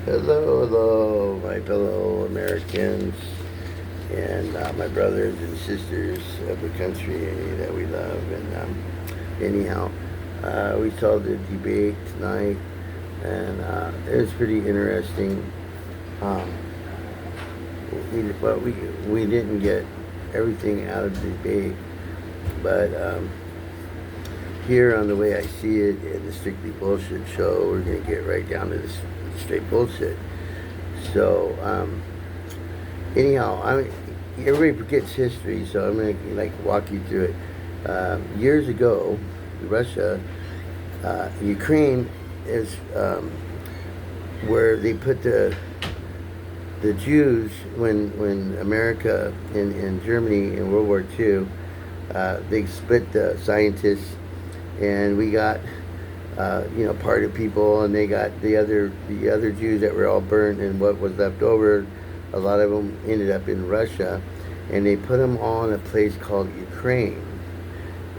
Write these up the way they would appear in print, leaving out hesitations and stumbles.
Hello, hello, my fellow Americans and my brothers and sisters of the country that we love. And anyhow, we saw the debate tonight, and it was pretty interesting. Um, we didn't get everything out of the debate, but here on the way I see it in the Strictly Bullshit show, we're going to get right down to this straight bullshit. So, anyhow, everybody forgets history, so I'm gonna walk you through it. Years ago, Russia, Ukraine is where they put the Jews when America and Germany in World War II. They split the scientists, and we got part of people, and they got the other Jews that were all burnt, and what was left over, a lot of them ended up in Russia, and they put them all in a place called Ukraine,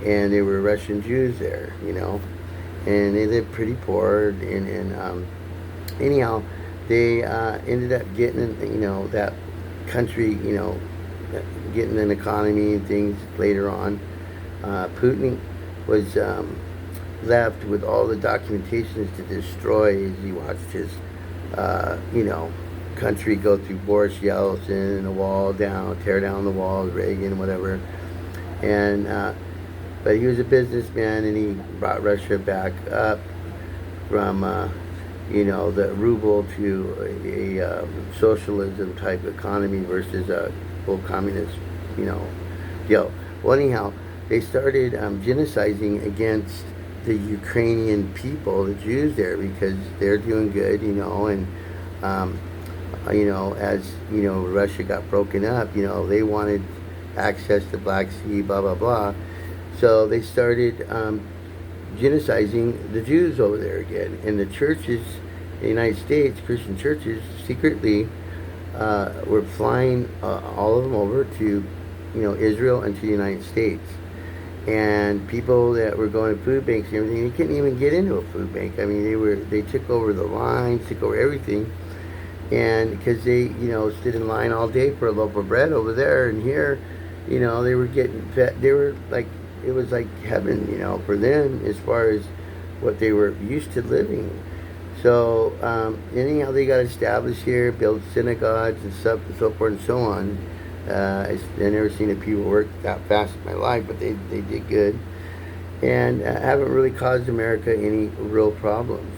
and they were Russian Jews there, and they lived pretty poor, and anyhow, they ended up getting, that country, getting an economy and things later on. Putin was left with all the documentations to destroy as he watched his, country go through Boris Yeltsin and the wall down, tear down the wall, Reagan, whatever. And, but he was a businessman, and he brought Russia back up from, the ruble to a socialism type economy versus a full communist, deal. Well, anyhow, they started genociding against the Ukrainian people, the Jews there, because they're doing good, and as Russia got broken up, they wanted access to Black Sea, blah blah blah. So they started genociding the Jews over there again, and the churches in the United States, Christian churches, secretly were flying all of them over to, Israel and to the United States. And people that were going to food banks and everything, they couldn't even get into a food bank. I mean, they took over the lines, took over everything, and because they, stood in line all day for a loaf of bread over there, and here, they were getting fed. They were like, it was like heaven, for them as far as what they were used to living. So anyhow, they got established here, built synagogues and stuff and so forth and so on. I've never seen a people work that fast in my life, but they did good, and haven't really caused America any real problems.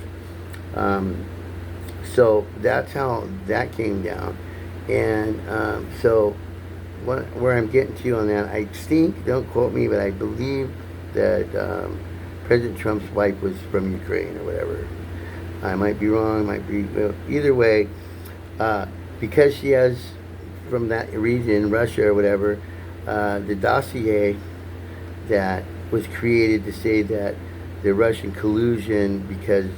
So that's how that came down. And so where I'm getting to on that, I think, don't quote me, but I believe that President Trump's wife was from Ukraine or whatever. I might be wrong, might be, either way, because she has from that region, Russia or whatever, the dossier that was created to say that the Russian collusion, because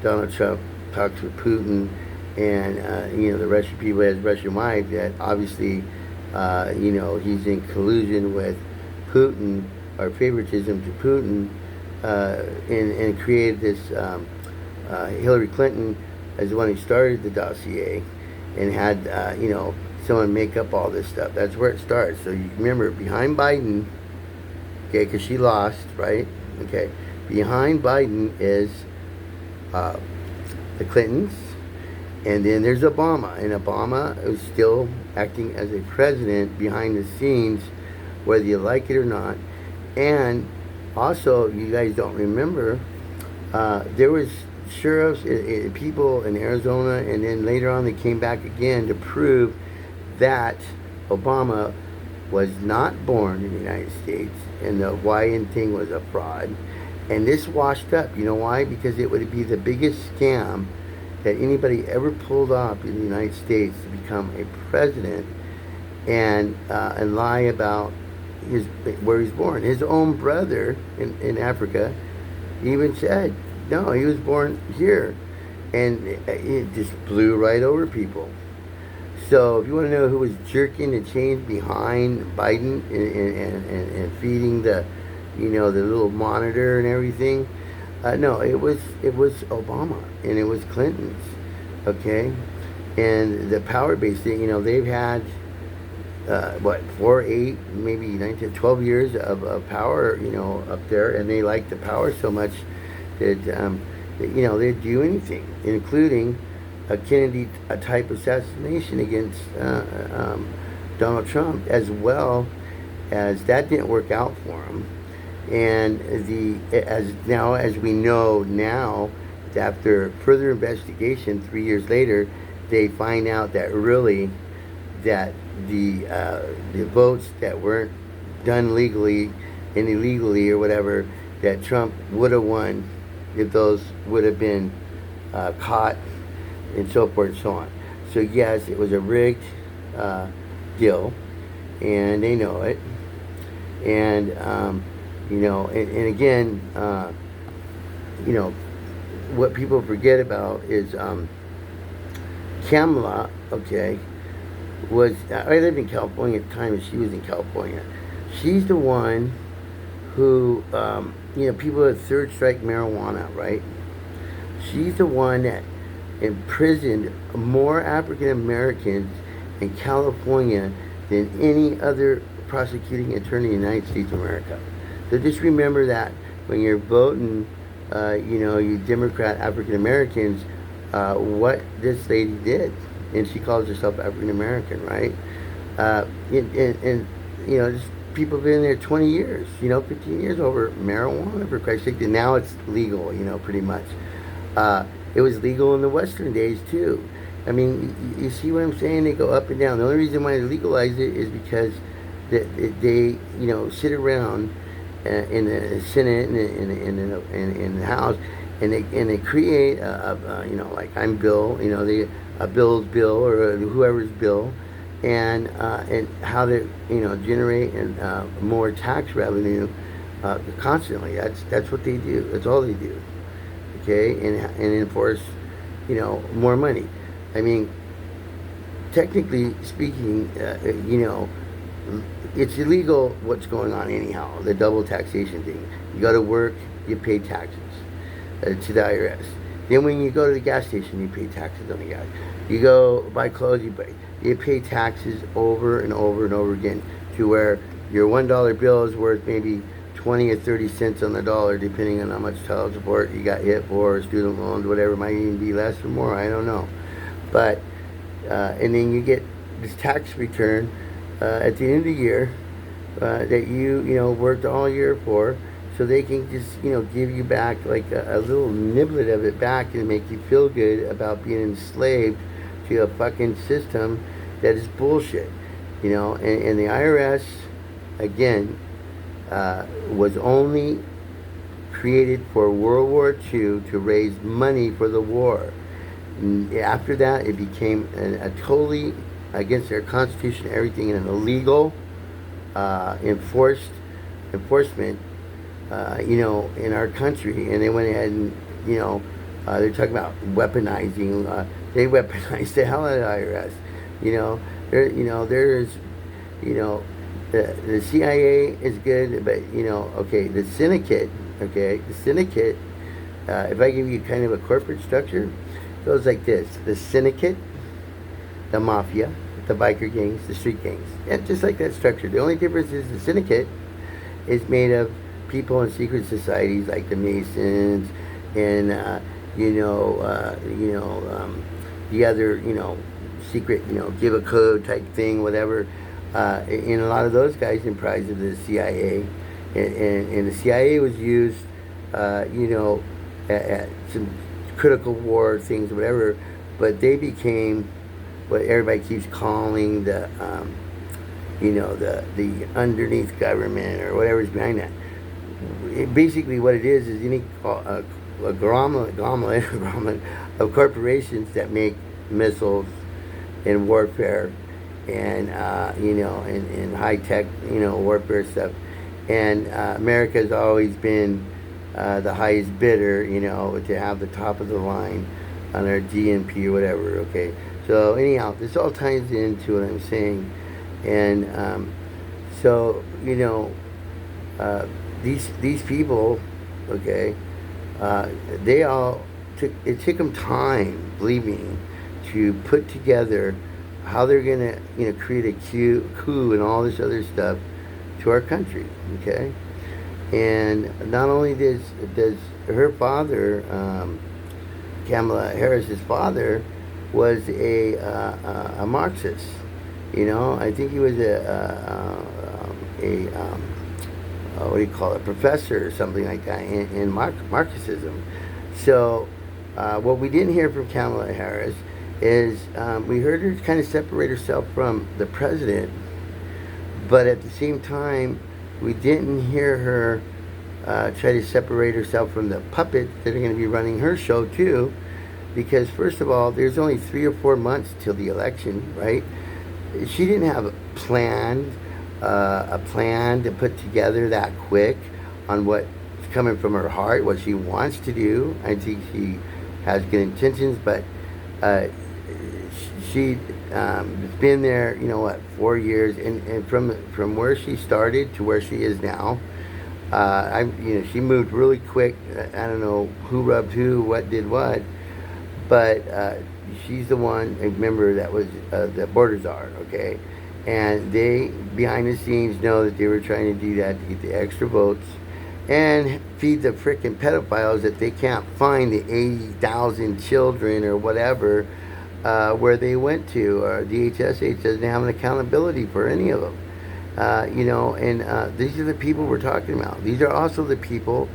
Donald Trump talks with Putin, and the Russian people has Russian wife, that obviously he's in collusion with Putin, or favoritism to Putin, and created this. Hillary Clinton is the one who started the dossier, and had someone make up all this stuff. That's where it starts. So you remember, behind Biden, okay, because she lost, right? Okay, behind Biden is the Clintons, and then there's Obama, and Obama is still acting as a president behind the scenes, whether you like it or not. And also, you guys don't remember, there was sheriffs, people in Arizona, and then later on they came back again to prove that Obama was not born in the United States, and the Hawaiian thing was a fraud. And this washed up. You know why? Because it would be the biggest scam that anybody ever pulled off in the United States, to become a president and lie about where he's born. His own brother in Africa even said, no, he was born here. And it just blew right over people. So if you want to know who was jerking the chains behind Biden and feeding the little monitor and everything, no, it was Obama, and it was Clinton's okay? And the power base, they've had, 4, 8, maybe 9 to 12 years of power, up there, and they like the power so much that they'd do anything, including a Kennedy type assassination against Donald Trump, as well as that didn't work out for him. And as we know now, after further investigation, 3 years later, they find out that really that the votes that weren't done legally and illegally or whatever, that Trump would have won if those would have been caught, and so forth and so on. So yes, it was a rigged deal, and they know it. And and again, what people forget about is Kamala, okay, I lived in California at the time, and she was in California. She's the one who, people with third strike marijuana, right? She's the one that imprisoned more African Americans in California than any other prosecuting attorney in the United States of America. So just remember that when you're voting, you Democrat African Americans, what this lady did. And she calls herself African American, right? And just people have been there 20 years, 15 years over marijuana, for Christ's sake. And now it's legal, pretty much. It was legal in the Western days, too. I mean, you see what I'm saying? They go up and down. The only reason why they legalize it is because they sit around in the Senate and in the House, and they create like I'm Bill, a Bill's bill or whoever's bill, and how to generate more tax revenue constantly. That's what they do. That's all they do. Okay, and enforce more money. I mean, technically speaking, it's illegal what's going on anyhow, the double taxation thing. You go to work, you pay taxes to the IRS. Then when you go to the gas station, you pay taxes on the gas. You go buy clothes, you pay taxes over and over and over again, to where your $1 bill is worth maybe 20 or 30 cents on the dollar, depending on how much child support you got hit for, student loans, whatever. It might even be less or more, I don't know. But and then you get this tax return at the end of the year that you worked all year for, so they can just give you back like a little niblet of it back, and make you feel good about being enslaved to a fucking system that is bullshit. And the IRS, again, was only created for World War II to raise money for the war. And after that, it became a totally against their constitution, everything, and an illegal enforcement, in our country. And they went ahead and, they're talking about weaponizing. They weaponized the hell out of the IRS. There's, the CIA is good, but okay, the syndicate. If I give you kind of a corporate structure, it goes like this: the syndicate, the mafia, the biker gangs, the street gangs, and just like that structure. The only difference is the syndicate is made of people in secret societies like the Masons and the other secret give a code type thing, whatever. And a lot of those guys comprised of the CIA, and the CIA was used at some critical war things, whatever. But they became what everybody keeps calling the underneath government, or whatever's behind that. Basically, what it is any a grommet of corporations that make missiles and warfare, and and high tech warfare stuff. And America's always been the highest bidder, to have the top of the line on our GNP or whatever. Okay, so anyhow, this all ties into what I'm saying, and so these people, okay, they all took them time, believe me, to put together how they're going to, create a coup and all this other stuff to our country, okay? And not only does her father, Kamala Harris's father, was a Marxist. I think he was what do you call it, professor or something like that in Marxism. So what we didn't hear from Kamala Harris is we heard her kind of separate herself from the president, but at the same time, we didn't hear her try to separate herself from the puppets that are going to be running her show too, because first of all, there's only 3 or 4 months till the election, right? She didn't have a plan to put together that quick on what's coming from her heart, what she wants to do. I think she has good intentions, but she's been there, 4 years, and from where she started to where she is now, she moved really quick. I don't know who rubbed who, what did what, but she's the one, remember, that was the border czar, okay? And they, behind the scenes, know that they were trying to do that to get the extra votes and feed the freaking pedophiles that they can't find the 80,000 children or whatever where they went to. Or DHSH doesn't have an accountability for any of them. And these are the people we're talking about. These are also the people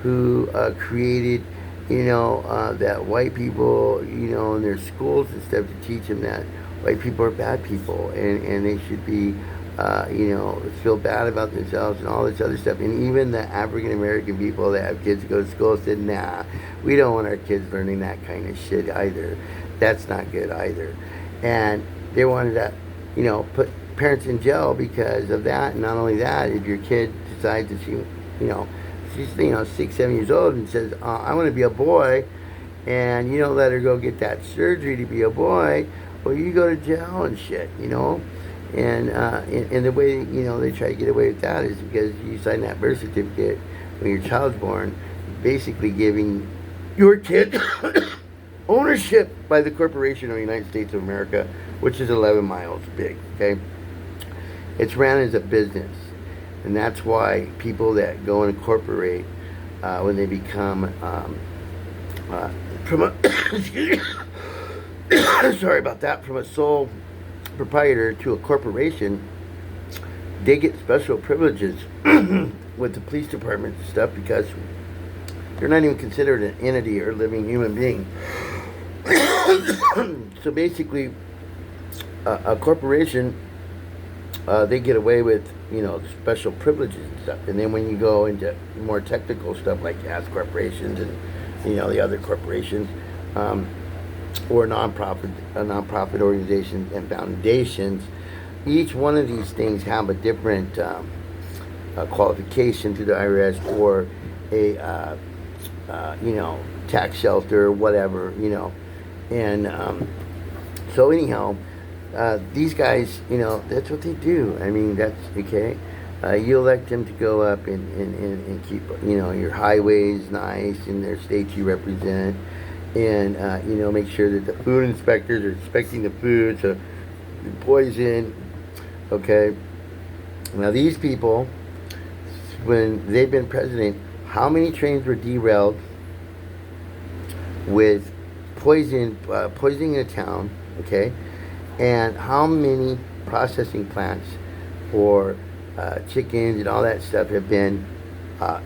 who created, that white people, in their schools and stuff to teach them that white people are bad people and they should be, feel bad about themselves and all this other stuff. And even the African American people that have kids go to school said, nah, we don't want our kids learning that kind of shit either. That's not good either. And they wanted to, put parents in jail because of that. And not only that, if your kid decides that she's 6, 7 years old and says, I want to be a boy, and you don't let her go get that surgery to be a boy, well, you go to jail and shit, And the way, they try to get away with that is because you sign that birth certificate when your child's born, basically giving your kid ownership by the corporation of the United States of America, which is 11 miles big, okay? It's ran as a business. And that's why people that go and incorporate, when they become, from a, sorry about that, from a sole proprietor to a corporation, they get special privileges with the police department and stuff because they're not even considered an entity or living human being. So basically, a corporation, they get away with, special privileges and stuff. And then when you go into more technical stuff like S corporations and, the other corporations, or nonprofit organizations and foundations, each one of these things have a different qualification to the IRS or a, tax shelter or whatever, And so anyhow, these guys, that's what they do. I mean, that's okay. You elect them to go up and keep, your highways nice in their states you represent. And, make sure that the food inspectors are inspecting the food, so the poison, okay? Now, these people, when they've been president, how many trains were derailed with poisoning a town, okay? And how many processing plants for chickens and all that stuff have been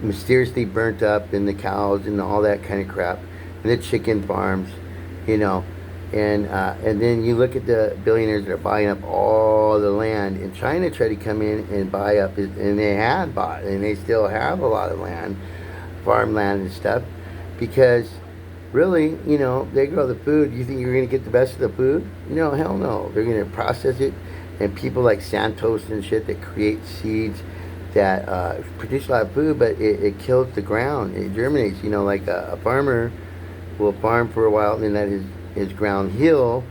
mysteriously burnt up, and the cows and all that kind of crap, and the chicken farms, and then you look at the billionaires that are buying up all the land, and China tried to come in and buy up, and they had bought, and they still have a lot of land, farmland and stuff, because really, they grow the food. You think you're going to get the best of the food? Hell no. They're going to process it, and people like Santos and shit that create seeds that produce a lot of food, but it kills the ground. It germinates. Like a farmer will farm for a while, and then let his ground heal,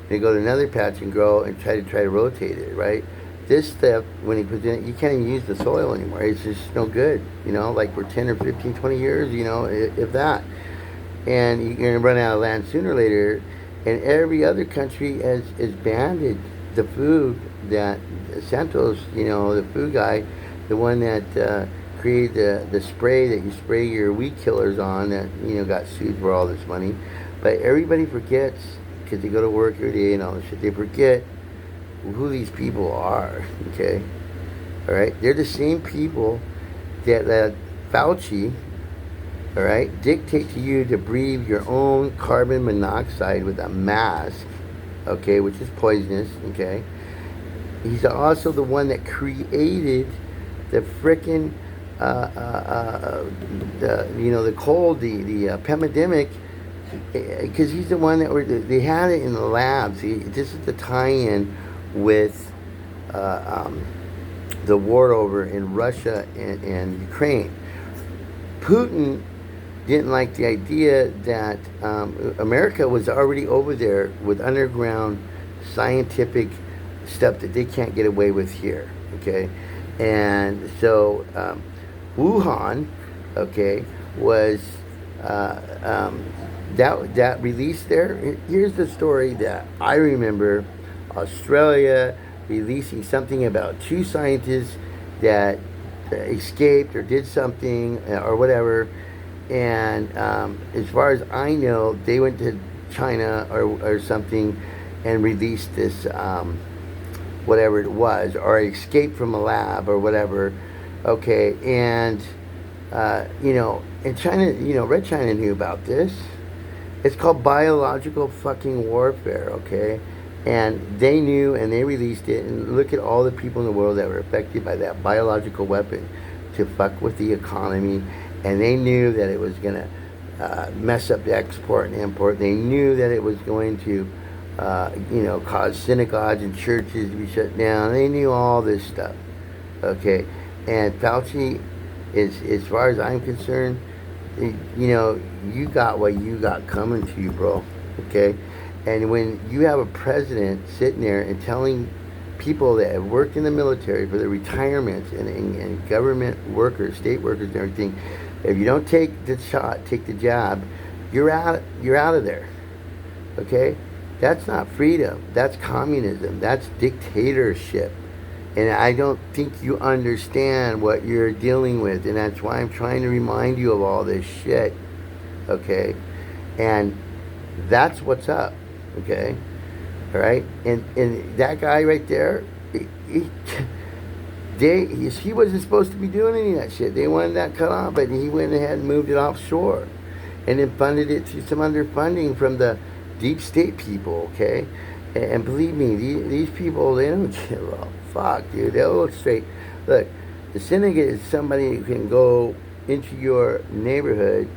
and they go to another patch and grow and try to rotate it, right? This stuff, when he puts in it, you can't even use the soil anymore. It's just no good, like for 10 or 15, 20 years, if that. And you're going to run out of land sooner or later. and every other country has banned the food that Santos, the food guy, the one that created the spray that you spray your weed killers on, that got sued for all this money. But everybody forgets, because they go to work every day and all this shit. They forget who these people are. Okay, all right. They're the same people that Fauci, all right, dictate to you to breathe your own carbon monoxide with a mask, okay, which is poisonous, okay. He's also the one that created the frickin' the cold, the pandemic, because he's the one they had it in the labs. This is the tie-in with the war over in Russia and Ukraine. Putin didn't like the idea that America was already over there with underground scientific stuff that they can't get away with here, okay? And so Wuhan, okay, was that released there. Here's the story that I remember: Australia releasing something about two scientists that escaped or did something or whatever. And as far as I know, they went to China or something and released this whatever it was, or escaped from a lab or whatever. Okay, and and China, Red China knew about this. It's called biological fucking warfare, okay? And they knew, and they released it. And look at all the people in the world that were affected by that biological weapon to fuck with the economy. And they knew that it was going to mess up the export and import. They knew that it was going to, cause synagogues and churches to be shut down. They knew all this stuff, okay? And Fauci, as far as I'm concerned, you got what you got coming to you, bro, okay? And when you have a president sitting there and telling people that have worked in the military for their retirements and government workers, state workers and everything, if you don't take the shot, take the jab, you're out of there, okay? That's not freedom. That's communism. That's dictatorship. And I don't think you understand what you're dealing with. And that's why I'm trying to remind you of all this shit. Okay? And that's what's up. Okay? All right? And that guy right there, he wasn't supposed to be doing any of that shit. They wanted that cut off, but he went ahead and moved it offshore. And then funded it through some underfunding from the deep state people. Okay? And believe me, these people, they don't give a fuck, dude. They'll look straight. Look, the syndicate is somebody who can go into your neighborhood,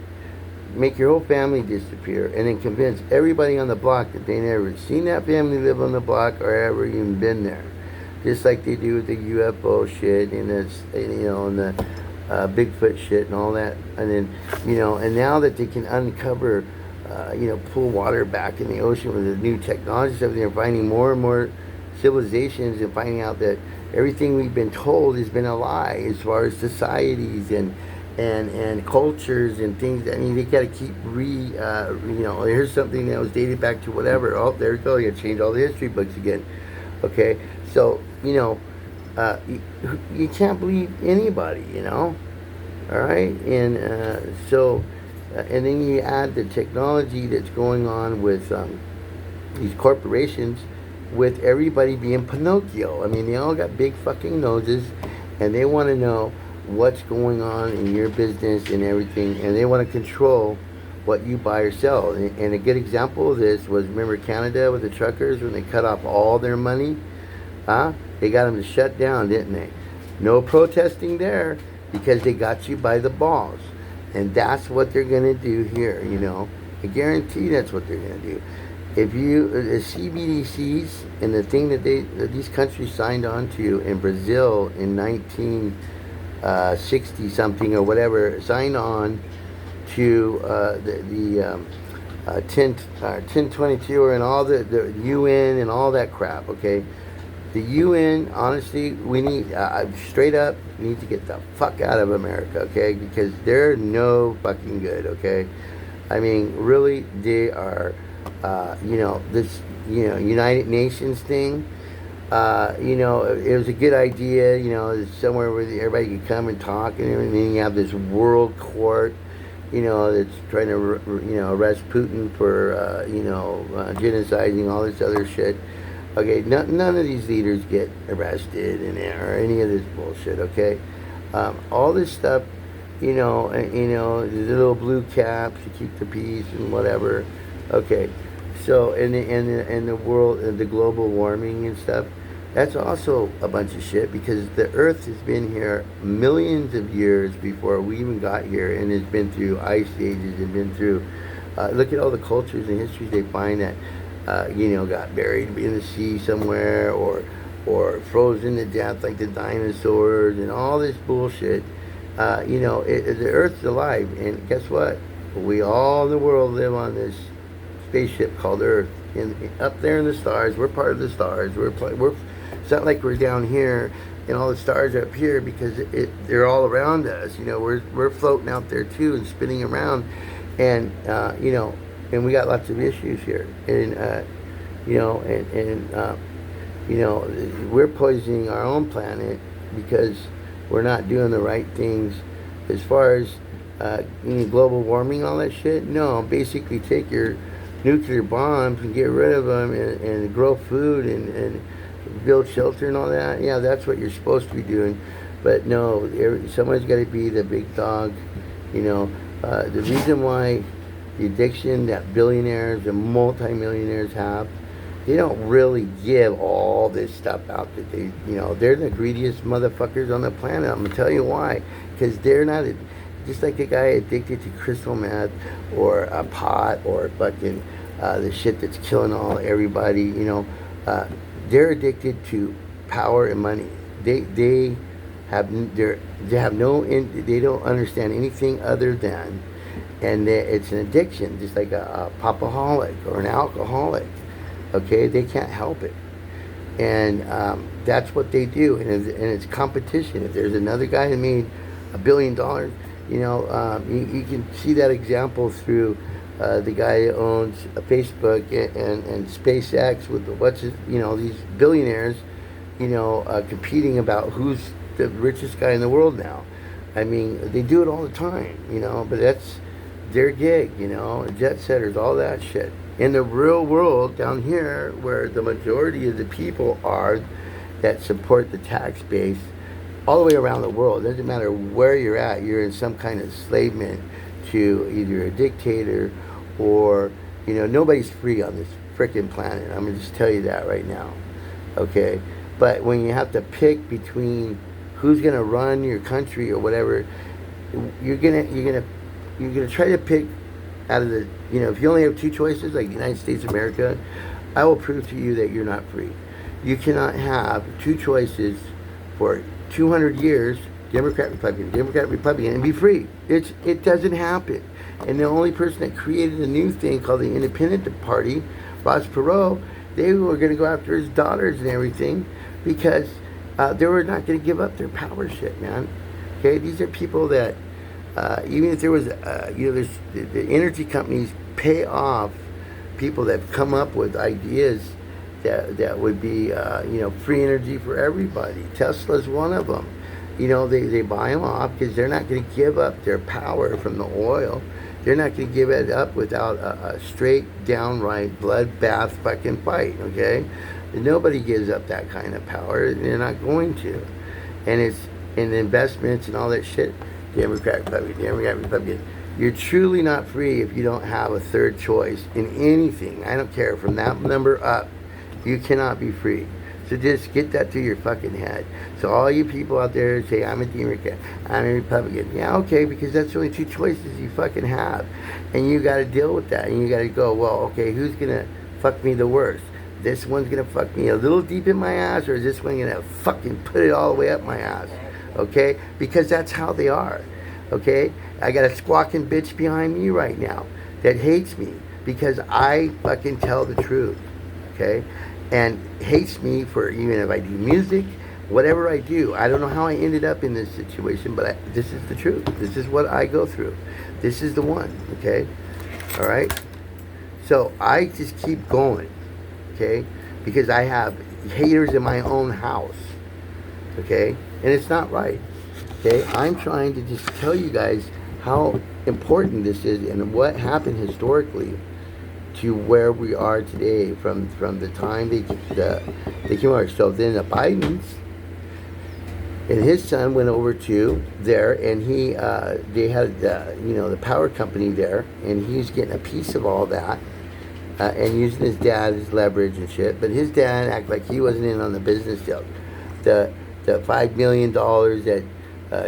make your whole family disappear, and then convince everybody on the block that they never seen that family live on the block or ever even been there. Just like they do with the UFO shit and and the Bigfoot shit and all that. And then, and now that they can uncover pull water back in the ocean with the new technology stuff, they're finding more and more civilizations and finding out that everything we've been told has been a lie as far as societies and cultures and things. I mean, they got to keep here's something that was dated back to whatever. Oh, there you go. You got to change all the history books again. Okay, so you can't believe anybody. All right, and so. And then you add the technology that's going on with these corporations, with everybody being Pinocchio. I mean, they all got big fucking noses, and they want to know what's going on in your business and everything, and they want to control what you buy or sell. And a good example of this was, remember Canada with the truckers when they cut off all their money? They got them to shut down, didn't they? No protesting there, because they got you by the balls. And that's what they're going to do here, I guarantee that's what they're going to do. If the CBDCs and the thing that these countries signed on to in Brazil in 1960 something or whatever, signed on to the 1022 and all the UN and all that crap, okay? The UN, honestly, we need, straight up, we need to get the fuck out of America, okay? Because they're no fucking good, okay? I mean, really, they are this, United Nations thing. It was a good idea, somewhere where everybody could come and talk and everything. You have this world court, that's trying to, arrest Putin for, genociding, all this other shit. Okay, none of these leaders get arrested or any of this bullshit, okay? All this stuff, the little blue caps to keep the peace and whatever. Okay, so in the world, the global warming and stuff, that's also a bunch of shit because the Earth has been here millions of years before we even got here, and has been through ice ages and been through. Look at all the cultures and histories they find that got buried in the sea somewhere, or frozen to death like the dinosaurs and all this bullshit. The Earth's alive, and guess what? We all in the world live on this spaceship called Earth, and up there in the stars. We're part of the stars. We're. It's not like we're down here and all the stars are up here because they're all around us. We're floating out there too and spinning around, and and we got lots of issues here, and we're poisoning our own planet because we're not doing the right things as far as global warming, all that shit. No, basically take your nuclear bombs and get rid of them and grow food and build shelter and all that. Yeah, that's what you're supposed to be doing. But no, someone's got to be the big dog. The reason why the addiction that billionaires and multimillionaires have, they don't really give all this stuff out that they're the greediest motherfuckers on the planet. I'm gonna tell you why. Because they're not, just like the guy addicted to crystal meth or pot or fucking the shit that's killing everybody. They're addicted to power and money. They have they don't understand anything other than, and it's an addiction, just like a popaholic or an alcoholic. Okay, they can't help it, and that's what they do, and it's competition. If there's another guy that made $1 billion, you can see that example through the guy who owns Facebook and SpaceX with these billionaires, competing about who's the richest guy in the world now. I mean, they do it all the time, but that's their gig, jet setters, all that shit. In the real world down here, where the majority of the people are that support the tax base, all the way around the world, it doesn't matter where you're at, you're in some kind of enslavement to either a dictator or, nobody's free on this frickin' planet. I'm gonna just tell you that right now, okay? But when you have to pick between who's gonna run your country or whatever, you're gonna try to pick out of the, if you only have two choices, like the United States of America, I will prove to you that you're not free. You cannot have two choices for 200 years, Democrat, Republican, and be free. It doesn't happen. And the only person that created a new thing called the Independent Party, Ross Perot, they were going to go after his daughters and everything because they were not going to give up their power shit, man. Okay, these are people that even if there was, there's the energy companies pay off people that have come up with ideas that would be, free energy for everybody. Tesla's one of them. They buy them off because they're not going to give up their power from the oil. They're not going to give it up without a straight, downright, bloodbath fucking fight, okay? Nobody gives up that kind of power. They're not going to. And it's in investments and all that shit. Democrat, Republican. You're truly not free if you don't have a third choice in anything. I don't care. From that number up, you cannot be free. So just get that through your fucking head. So all you people out there say, I'm a Democrat, I'm a Republican. Yeah, okay, because that's the only two choices you fucking have. And you got to deal with that. And you got to go, well, okay, who's going to fuck me the worst? This one's going to fuck me a little deep in my ass, or is this one going to fucking put it all the way up my ass? Okay? Because that's how they are. Okay? I got a squawking bitch behind me right now that hates me because I fucking tell the truth. Okay? And hates me for even if I do music, whatever I do. I don't know how I ended up in this situation, but this is the truth. This is what I go through. This is the one, okay? All right? So So I just keep going, okay? Because I have haters in my own house, okay? And it's not right, okay? I'm trying to just tell you guys how important this is and what happened historically to where we are today from the time they came over. So then the Bidens and his son went over to there, and they had the power company there, and he's getting a piece of all that, and using his dad as leverage and shit. But his dad acted like he wasn't in on the business deal. The $5 million that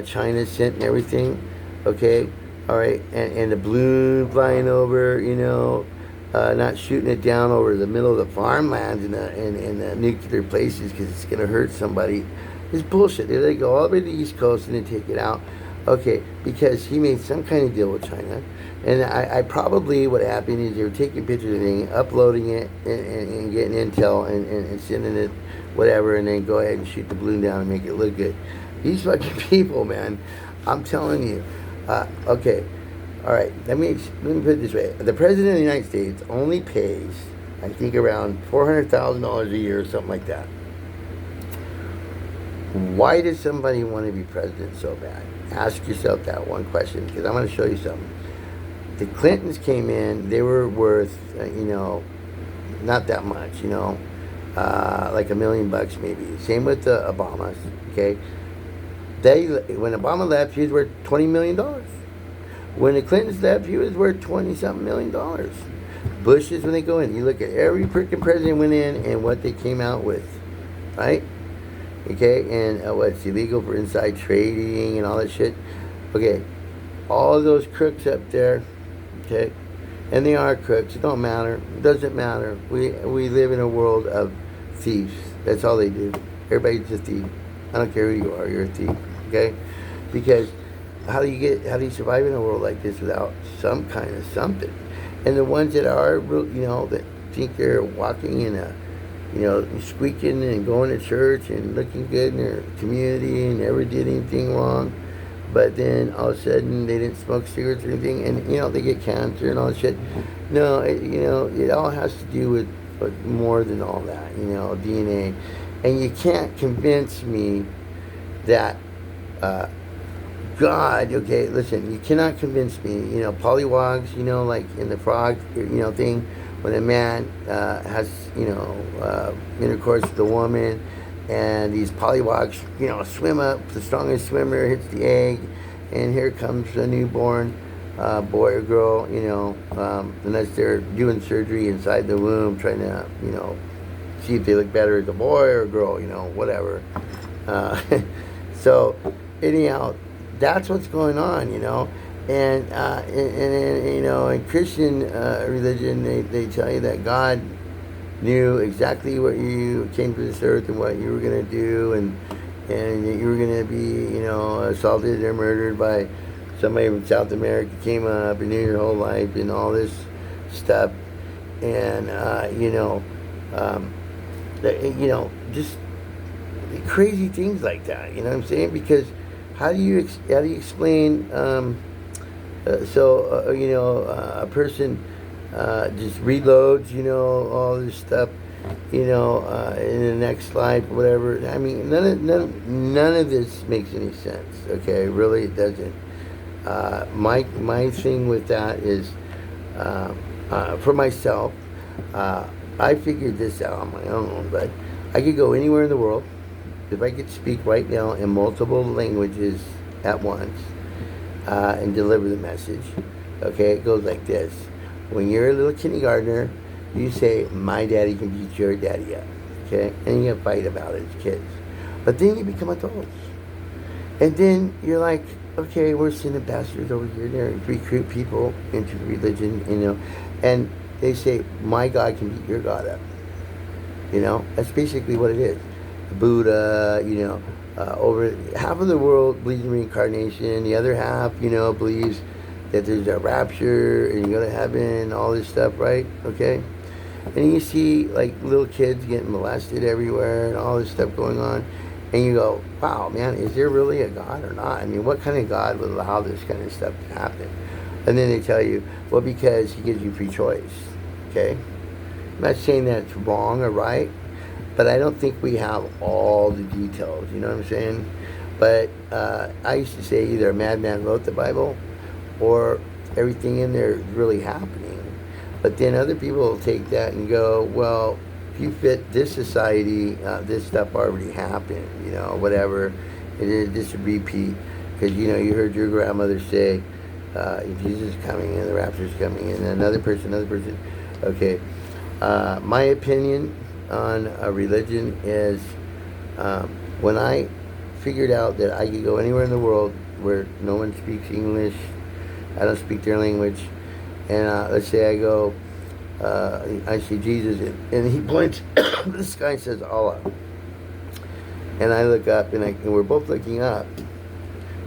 China sent and everything, okay, all right, and the balloon flying over, not shooting it down over the middle of the farmlands and the nuclear places because it's going to hurt somebody. It's bullshit. They go all the way to the East Coast and then take it out. Okay, because he made some kind of deal with China. And I probably, what happened is they were taking pictures of the thing, uploading it, and getting intel and sending it, whatever, and then go ahead and shoot the balloon down and make it look good. These fucking people, man, I'm telling you. Okay, all right, let me put it this way. The President of the United States only pays, I think, around $400,000 a year or something like that. Why does somebody want to be president so bad? Ask yourself that one question, because I'm going to show you something. The Clintons came in, they were worth, not that much, like $1 million maybe. Same with the Obamas, okay? When Obama left, he was worth $20 million. When the Clintons left, he was worth 20-something $million. Bush's, when they go in, you look at every freaking president went in and what they came out with, right? Okay, and what's illegal for inside trading and all that shit. Okay, all those crooks up there, okay, and they are crooks. It don't matter. It doesn't matter. We live in a world of thieves. That's all they do. Everybody's a thief. I don't care who you are. You're a thief. Okay, because how do you survive in a world like this without some kind of something? And the ones that are, that think they're walking in a squeaking and going to church and looking good in their community and never did anything wrong, but then all of a sudden they didn't smoke cigarettes or anything, and they get cancer and all that shit. No, it all has to do with more than all that, DNA. And you can't convince me that God, okay, listen, you cannot convince me, pollywogs, like in the frog, thing, when a man has, intercourse with a woman, and these pollywogs, swim up, the strongest swimmer hits the egg, and here comes a newborn boy or girl, unless they're doing surgery inside the womb, trying to, see if they look better as a boy or a girl, whatever. So, anyhow, that's what's going on, And in Christian religion, they tell you that God knew exactly what you came to this earth and what you were going to do, and you were going to be, assaulted or murdered by somebody from South America, came up and knew your whole life and all this stuff, and just crazy things like that. You know what I'm saying? Because how do you explain? A person just reloads, all this stuff, in the next slide, whatever. I mean, none of this makes any sense. Okay, really, it doesn't. My thing with that is, for myself, I figured this out on my own, but I could go anywhere in the world if I could speak right now in multiple languages at once. And deliver the message. Okay, it goes like this. When you're a little kindergartner, you say, my daddy can beat your daddy up. Okay, and you fight about it as kids. But then you become adults. And then you're like, okay, we're sin ambassadors over here. They recruit people into religion, and they say, my God can beat your God up. That's basically what it is. Buddha, over half of the world believes in reincarnation. The other half, believes that there's a rapture and you go to heaven, all this stuff, right? Okay? And you see, like, little kids getting molested everywhere and all this stuff going on. And you go, wow, man, is there really a God or not? I mean, what kind of God would allow this kind of stuff to happen? And then they tell you, well, because he gives you free choice. okay? I'm not saying that it's wrong or right, but I don't think we have all the details, you know what I'm saying? But I used to say either a madman wrote the Bible or everything in there is really happening. But then other people will take that and go, well, if you fit this society, this stuff already happened, you know, whatever. It is just a repeat. Because, you know, you heard your grandmother say, Jesus is coming and the rapture is coming, and another person. Okay. My opinion on religion is when I figured out that I could go anywhere in the world where no one speaks English, I don't speak their language, and let's say I go, I see Jesus, and he points to the sky and says Allah, and I look up, and we're both looking up,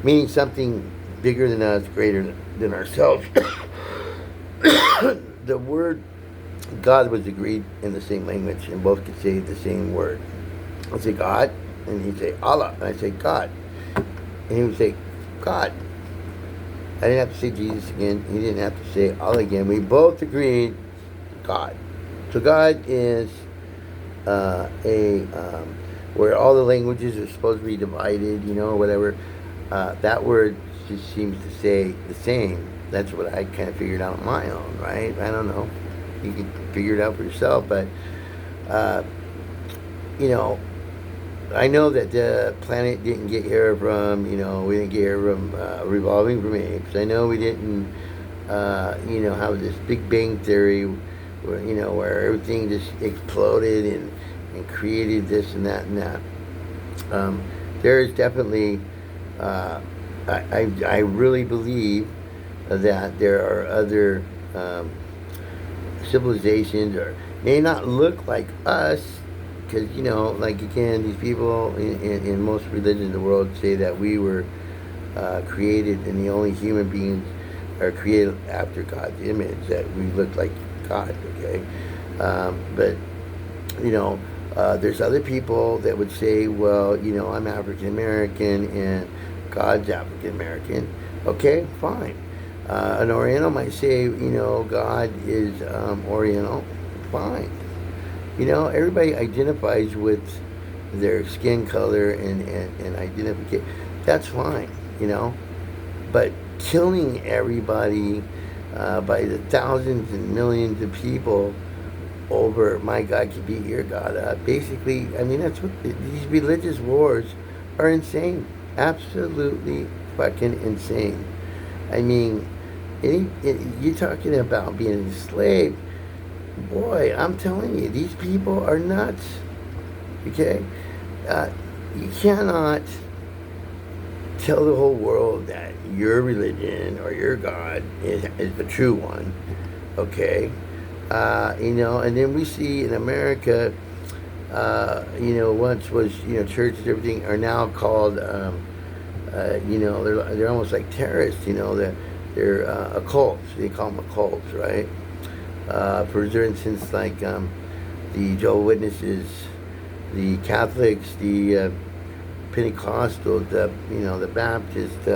meaning something bigger than us, greater than ourselves. The word God was agreed in the same language, and both could say the same word. I'd say God, and he'd say Allah, and I'd say God, and he would say God. I didn't have to say Jesus again. He didn't have to say Allah again. We both agreed God. So God is where all the languages are supposed to be divided, you know, whatever. That word just seems to say the same. That's what I kind of figured out on my own, right? I don't know. You can figure it out for yourself, but you know, I know that the planet didn't get here from, you know, we didn't get here from revolving from apes. I know we didn't, you know, have this Big Bang theory, where, you know, where everything just exploded and created this and that and that. There is definitely, I really believe that there are other civilizations, or may not look like us, because, you know, like, again, these people in most religions in the world say that we were created, and the only human beings are created after God's image, that we look like God, okay? But, you know, there's other people that would say, well, you know, I'm African American and God's African American. Okay, fine. An Oriental might say, you know, God is Oriental. Fine. You know, everybody identifies with their skin color and identification. That's fine, you know. But killing everybody by the thousands and millions of people over my God can beat your God, basically, I mean, that's what these religious wars are insane. Absolutely fucking insane. I mean, you're talking about being enslaved. Boy, I'm telling you, these people are nuts. Okay? You cannot tell the whole world that your religion or your God is the true one. Okay? You know, and then we see in America, you know, once was, you know, churches, everything are now called, you know, they're almost like terrorists, you know, they're occults. They call them occults, right? For instance, like the Jehovah's Witnesses, the Catholics, the Pentecostals, you know, the Baptists,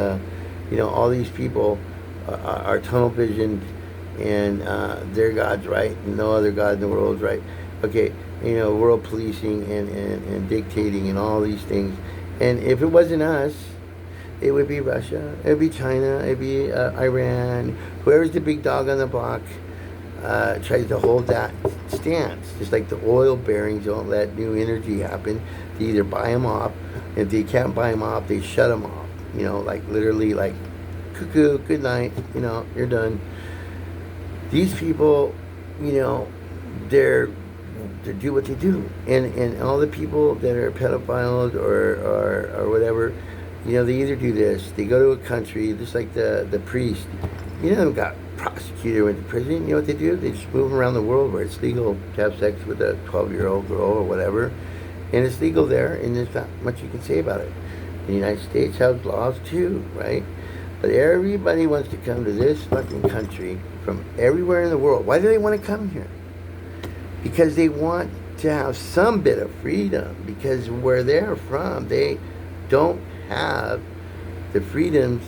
you know, all these people are tunnel visioned, and their God's right, and no other God in the world is right. Okay, you know, world policing and dictating and all these things. And if it wasn't us, it would be Russia, it would be China, it would be Iran, whoever's the big dog on the block. Tries to hold that stance, just like the oil bearings don't let new energy happen. They either buy them off. If they can't buy them off, they shut them off. You know, like literally, like, cuckoo, good night. You know, you're done. These people, you know, they do what they do, and all the people that are pedophiles or whatever, you know, they either do this. They go to a country, just like the priest. You know, got prosecutor went to prison. You know what they do? They just move them around the world where it's legal to have sex with a 12-year-old girl or whatever, and it's legal there, and there's not much you can say about it. The United States has laws too, right? But everybody wants to come to this fucking country from everywhere in the world. Why do they want to come here? Because they want to have some bit of freedom, because where they're from, they don't have the freedoms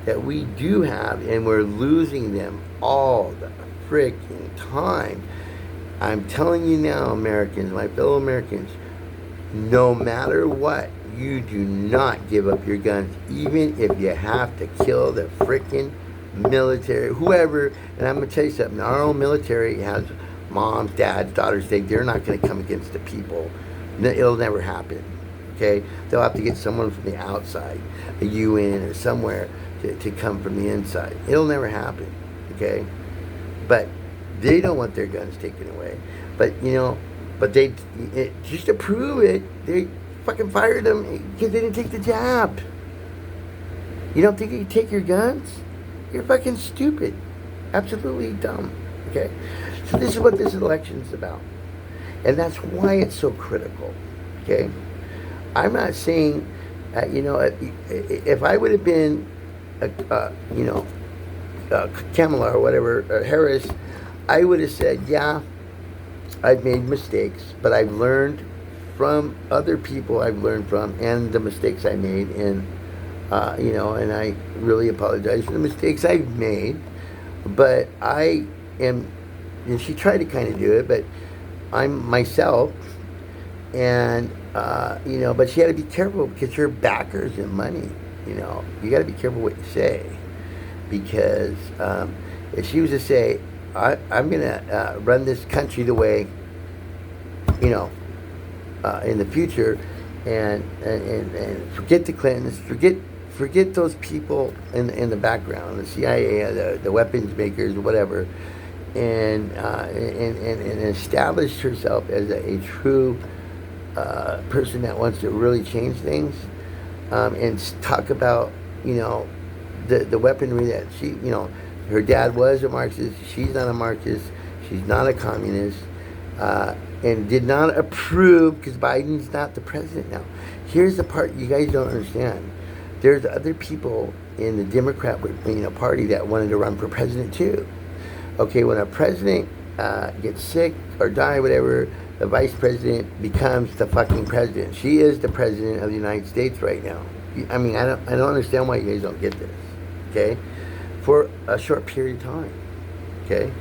that we do have, and we're losing them all the freaking time. I'm telling you now, Americans, my fellow Americans, no matter what, you do not give up your guns, even if you have to kill the freaking military, whoever. And I'm going to tell you something. Our own military has moms, dads, daughters. They're not going to come against the people. It'll never happen. Okay? They'll have to get someone from the outside, a UN or somewhere, to come from the inside. It'll never happen. Okay? But they don't want their guns taken away. But, just to prove it, they fucking fired them because they didn't take the jab. You don't think you can take your guns? You're fucking stupid. Absolutely dumb. Okay? So this is what this election's about. And that's why it's so critical. Okay? I'm not saying, if I would have been, Kamala or whatever, or Harris, I would have said, yeah, I've made mistakes, but I've learned from other people I've learned from and the mistakes I made, and and I really apologize for the mistakes I've made. But I am, and she tried to kind of do it, but I'm myself, and but she had to be careful because her backers and money. You got to be careful what you say, because if she was to say, I'm gonna run this country the way, in the future, and forget the Clintons, forget those people in the background, the CIA, the weapons makers, whatever, and established herself as a true person that wants to really change things, and talk about the weaponry that she, her dad was a Marxist. She's not a Marxist. She's not a communist, and did not approve, because Biden's not the president now. Here's the part you guys don't understand. There's other people in the Democrat party that wanted to run for president too. Okay, when a president gets sick or die, whatever, the vice president becomes the fucking president. She is the president of the United States right now. I mean, I don't understand why you guys don't get this. Okay, for a short period of time. Okay,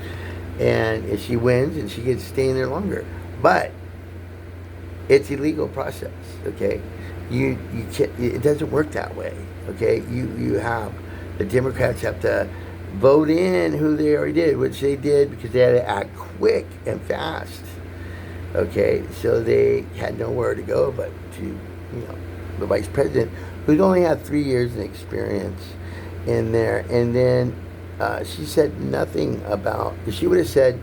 and if she wins, and she gets to stay in there longer, but it's illegal process. Okay, you can't. It doesn't work that way. Okay, you have, the Democrats have to vote in who they already did, which they did because they had to act quick and fast. Okay, so they had nowhere to go but to, the vice president, who'd only had 3 years of experience in there. And then she said nothing about, because she would have said,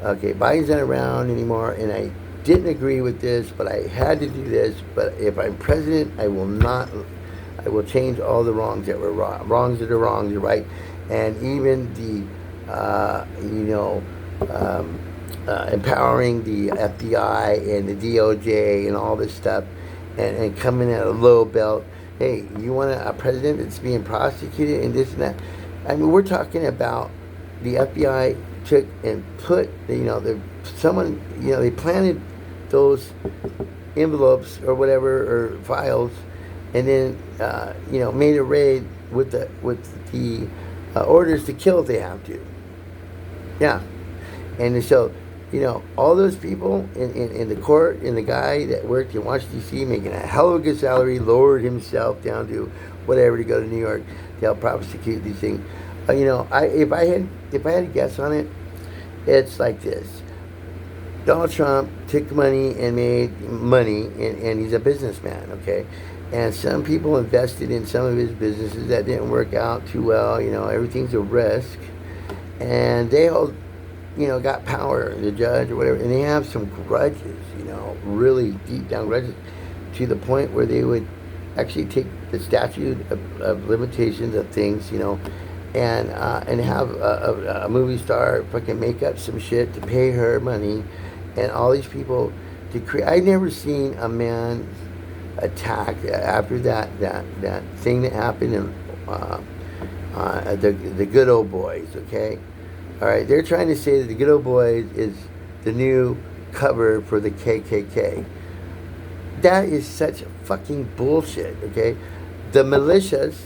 okay, Biden's not around anymore, and I didn't agree with this, but I had to do this, but if I'm president, I will change all the wrongs that were wrong. Wrongs that are wrongs are right. And even the, empowering the FBI and the DOJ and all this stuff, and coming at a low belt. Hey, you want a president that's being prosecuted and this and that? I mean, we're talking about the FBI took and put, they planted those envelopes or whatever, or files, and then made a raid with the orders to kill if they have to. Yeah, and so all those people in the court, and the guy that worked in Washington D.C. making a hell of a good salary, lowered himself down to whatever to go to New York to help prosecute these things. If I had to guess on it, it's like this: Donald Trump took money and made money, and he's a businessman, okay? And some people invested in some of his businesses that didn't work out too well. Everything's a risk, and they all, got power, the judge or whatever, and they have some grudges, really deep down grudges, to the point where they would actually take the statute of limitations of things, and have a movie star fucking make up some shit to pay her money, and all these people to create. I've never seen a man attack after that thing that happened in the Good Old Boys. Okay, all right, they're trying to say that the Good Old Boys is the new cover for the KKK. That is such fucking bullshit. Okay, the militias,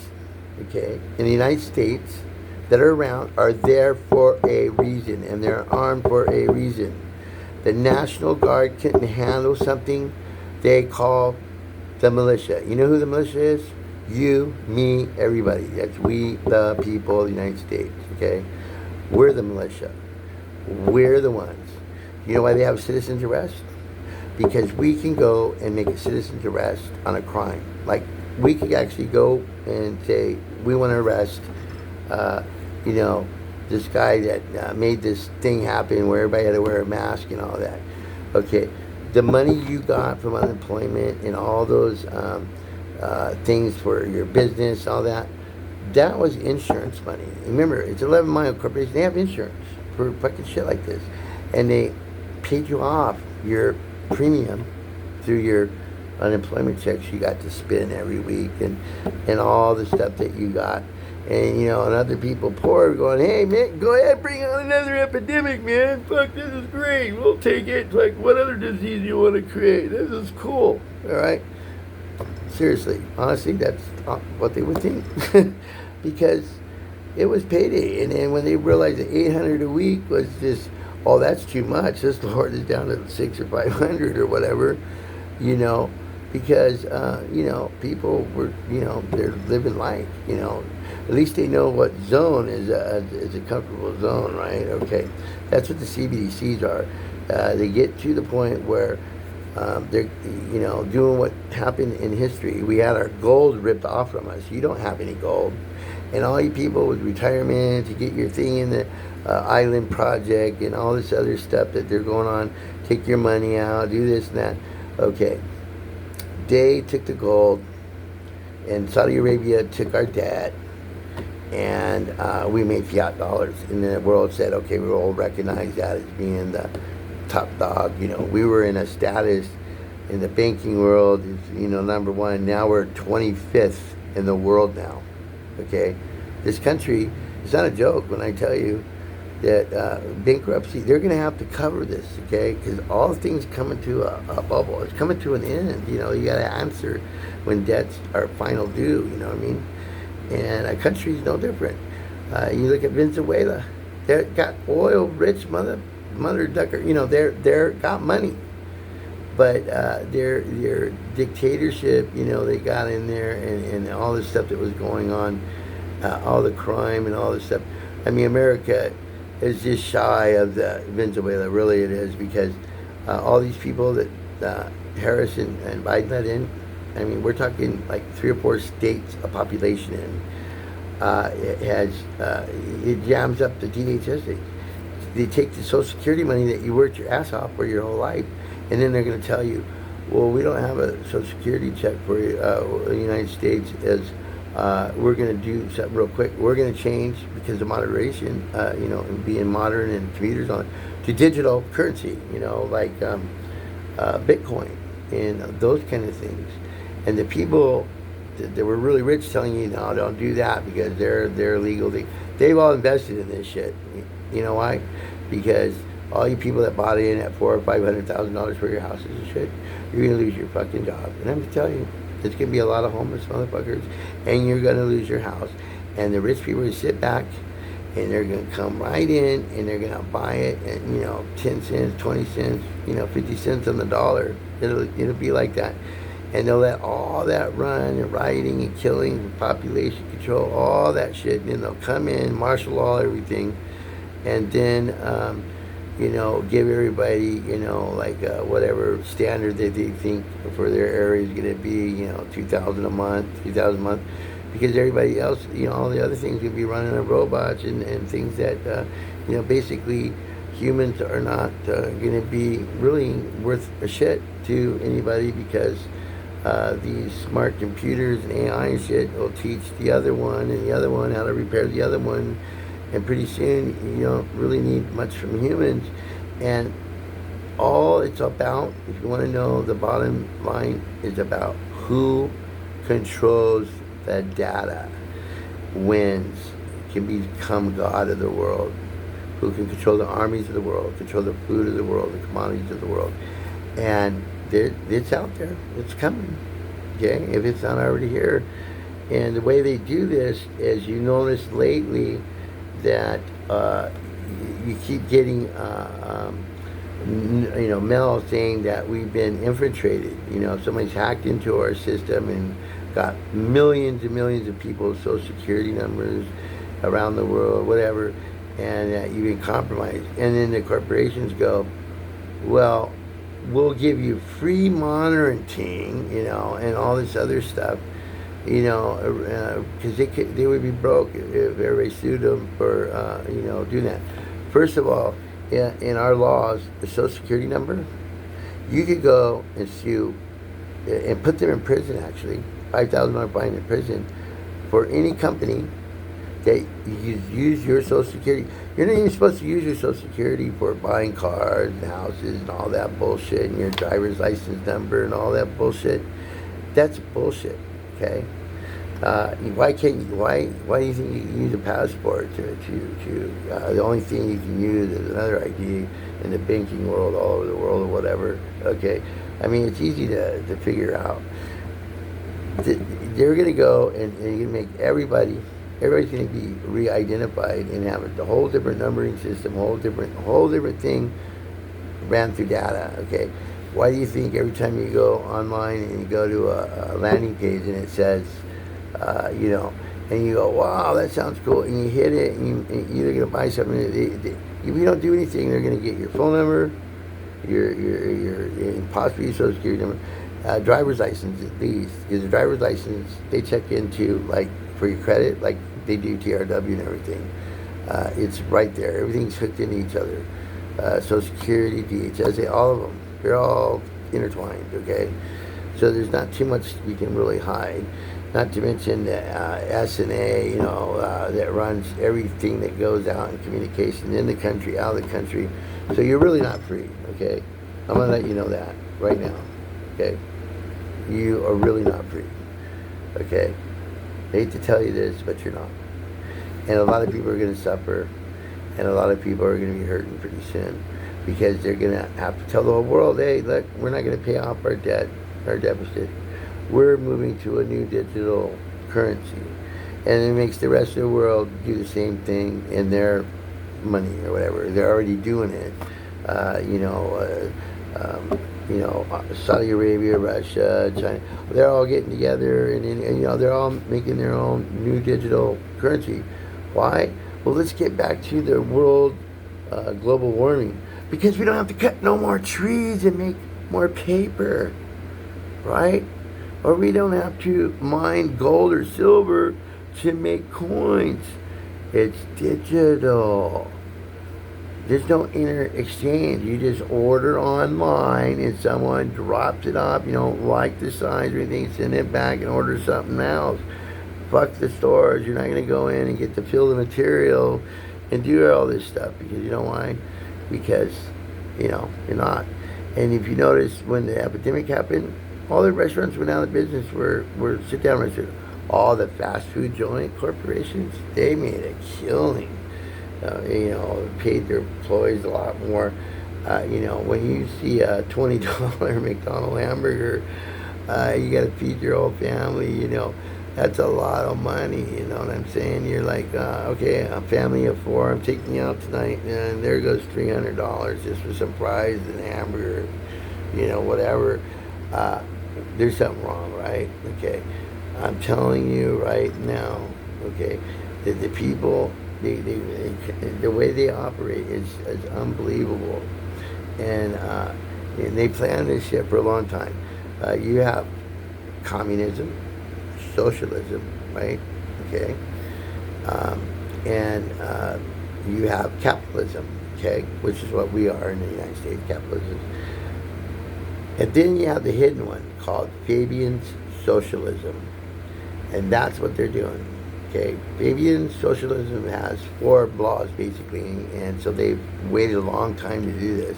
okay, in the United States that are around are there for a reason, and they're armed for a reason. the National Guard couldn't handle something, they call the militia. You know who the militia is? You, me, everybody. That's we, the people of the United States. Okay, we're the militia. We're the ones. You know why they have citizen's arrest? Because we can go and make a citizen's arrest on a crime. Like, we could actually go and say, we want to arrest, you know, this guy that made this thing happen where everybody had to wear a mask and all that. Okay, the money you got from unemployment and all those things for your business, all that, that was insurance money. Remember, it's 11 Mile Corporation. They have insurance for fucking shit like this. And they paid you off your premium through your unemployment checks you got to spend every week, and all the stuff that you got. And, you know, and other people poor going, hey, man, go ahead, bring on another epidemic, man. Fuck, this is great. We'll take it. Like, what other disease you want to create? This is cool. All right? Seriously. Honestly, that's what they would think. Because it was payday. And then when they realized that 800 a week was just, oh, that's too much. Let's lower this down to 600 or 500 or whatever, you know, because, you know, people were, you know, they're living life, you know. At least they know what zone is a comfortable zone, right? Okay, that's what the CBDCs are. They get to the point where they're, you know, doing what happened in history. We had our gold ripped off from us. You don't have any gold. And all you people with retirement to get your thing in the island project and all this other stuff that they're going on, take your money out, do this and that. Okay, they took the gold, and Saudi Arabia took our debt, and we made fiat dollars, and the world said, okay, we all recognize that as being the top dog. You know, we were in a status in the banking world, you know, number one. Now we're 25th in the world now. Okay, this country, it's not a joke when I tell you that bankruptcy, they're going to have to cover this, okay, because all things coming to a bubble. It's coming to an end. You know, you got to answer when debts are final due, you know what I mean? And a country's no different. You look at Venezuela, they've got oil rich mother ducker, you know, they're got money, but their dictatorship, you know, they got in there, and all the stuff that was going on, all the crime and all this stuff. I mean, America is just shy of the Venezuela, really it is, because all these people that Harris and Biden let in, I mean, we're talking like 3 or 4 states of population in. It jams up the DHS. They take the Social Security money that you worked your ass off for your whole life, and then they're going to tell you, well, we don't have a Social Security check for the United States, as we're going to do something real quick. We're going to change, because of moderation, you know, and being modern and commuters on, to digital currency, you know, like Bitcoin and those kind of things. And the people that were really rich telling you, no, don't do that because they're illegal. They've all invested in this shit. You know why? Because all you people that bought in at $400,000 or $500,000 for your houses and shit, you're gonna lose your fucking job. And I'm gonna tell you, there's gonna be a lot of homeless motherfuckers, and you're gonna lose your house. And the rich people will sit back, and they're gonna come right in, and they're gonna buy it at, you know, 10 cents, 20 cents, you know, 50 cents on the dollar. It'll be like that. And they'll let all that run, and rioting and killing, population control, all that shit. And then they'll come in, martial law, everything, and then, you know, give everybody, you know, like whatever standard that they think for their area is going to be, you know, $2,000 a month, $3,000 a month, because everybody else, you know, all the other things will be running on robots and things that, you know, basically humans are not going to be really worth a shit to anybody, because these smart computers and AI and shit will teach the other one and the other one how to repair the other one, and pretty soon you don't really need much from humans. And all it's about, if you want to know, the bottom line is about who controls the data, wins, can become God of the world, who can control the armies of the world, control the food of the world, the commodities of the world. And it's out there. It's coming. Okay? If it's not already here. And the way they do this is, you notice lately that you keep getting mail saying that we've been infiltrated. Somebody's hacked into our system and got millions and millions of people's social security numbers around the world, whatever, and that you've been compromised. And then the corporations go, well, we'll give you free monitoring, and all this other stuff, because they would be broke if everybody sued them for, doing that. First of all, in our laws, the Social Security number, you could go and sue and put them in prison, actually, $5,000 fine in prison for any company that you use your Social Security. You're not even supposed to use your Social Security for buying cars and houses and all that bullshit, and your driver's license number and all that bullshit. That's bullshit, okay? Why can't you? Why do you think you can use a passport the only thing you can use is another ID in the banking world all over the world or whatever? Okay, I mean it's easy to figure out. They're gonna go and you're gonna make everybody's gonna be re-identified and have a whole different numbering system, whole different thing ran through data. Okay, why do you think every time you go online and you go to a landing page and it says and you go, wow, that sounds cool, and you hit it, and you're either gonna buy something. If you don't do anything, they're gonna get your phone number, your possibly your Social Security number, driver's license at least, because the driver's license they check into like for your credit, like they do TRW and everything. It's right there. Everything's hooked into each other. Social Security, DHS, all of them. They're all intertwined. Okay, so there's not too much you can really hide. Not to mention the SNA, that runs everything that goes out in communication in the country, out of the country. So you're really not free, okay? I'm going to let you know that right now, okay? You are really not free, okay? I hate to tell you this, but you're not. And a lot of people are going to suffer, and a lot of people are going to be hurting pretty soon because they're going to have to tell the whole world, hey, look, we're not going to pay off our debt, our deficit. We're moving to a new digital currency, and it makes the rest of the world do the same thing in their money or whatever. They're already doing it. Saudi Arabia, Russia, China, they're all getting together and they're all making their own new digital currency. Why? Well, let's get back to the world global warming, because we don't have to cut no more trees and make more paper, right? Or we don't have to mine gold or silver to make coins. It's digital. There's no inter-exchange. You just order online and someone drops it off. You don't like the size or anything, send it back and order something else. Fuck the stores. You're not going to go in and get to fill the material and do all this stuff, because you know why? Because, you're not. And if you notice, when the epidemic happened, all the restaurants went out of business, were sit-down restaurants. All the fast food joint corporations, they made a killing. Paid their employees a lot more. When you see a $20 McDonald's hamburger, you got to feed your whole family. That's a lot of money. You know what I'm saying? You're like, okay, a family of 4, I'm taking you out tonight, and there goes $300 just for some fries and a hamburger, whatever. There's something wrong, right? Okay, I'm telling you right now, okay, that the people, the way they operate is unbelievable, and they planned this shit for a long time. You have communism, socialism, right? Okay, and you have capitalism, okay, which is what we are in the United States, capitalism. And then you have the hidden one called Fabian's Socialism. And that's what they're doing. Okay? Fabian Socialism has 4 laws, basically. And so they've waited a long time to do this.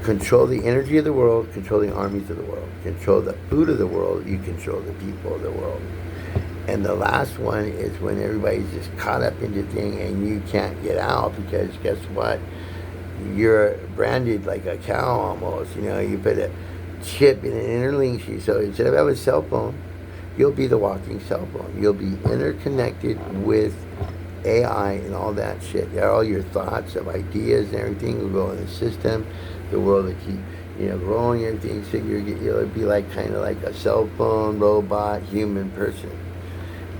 Control the energy of the world, control the armies of the world. Control the food of the world, you control the people of the world. And the last one is when everybody's just caught up into the thing and you can't get out, because guess what? You're branded like a cow almost. You put a chip in an interlink sheet. So instead of having a cell phone, you'll be the walking cell phone. You'll be interconnected with AI and all that shit. All your thoughts of ideas and everything will go in the system. The world will keep, growing everything. So you'll be like kind of like a cell phone, robot, human person.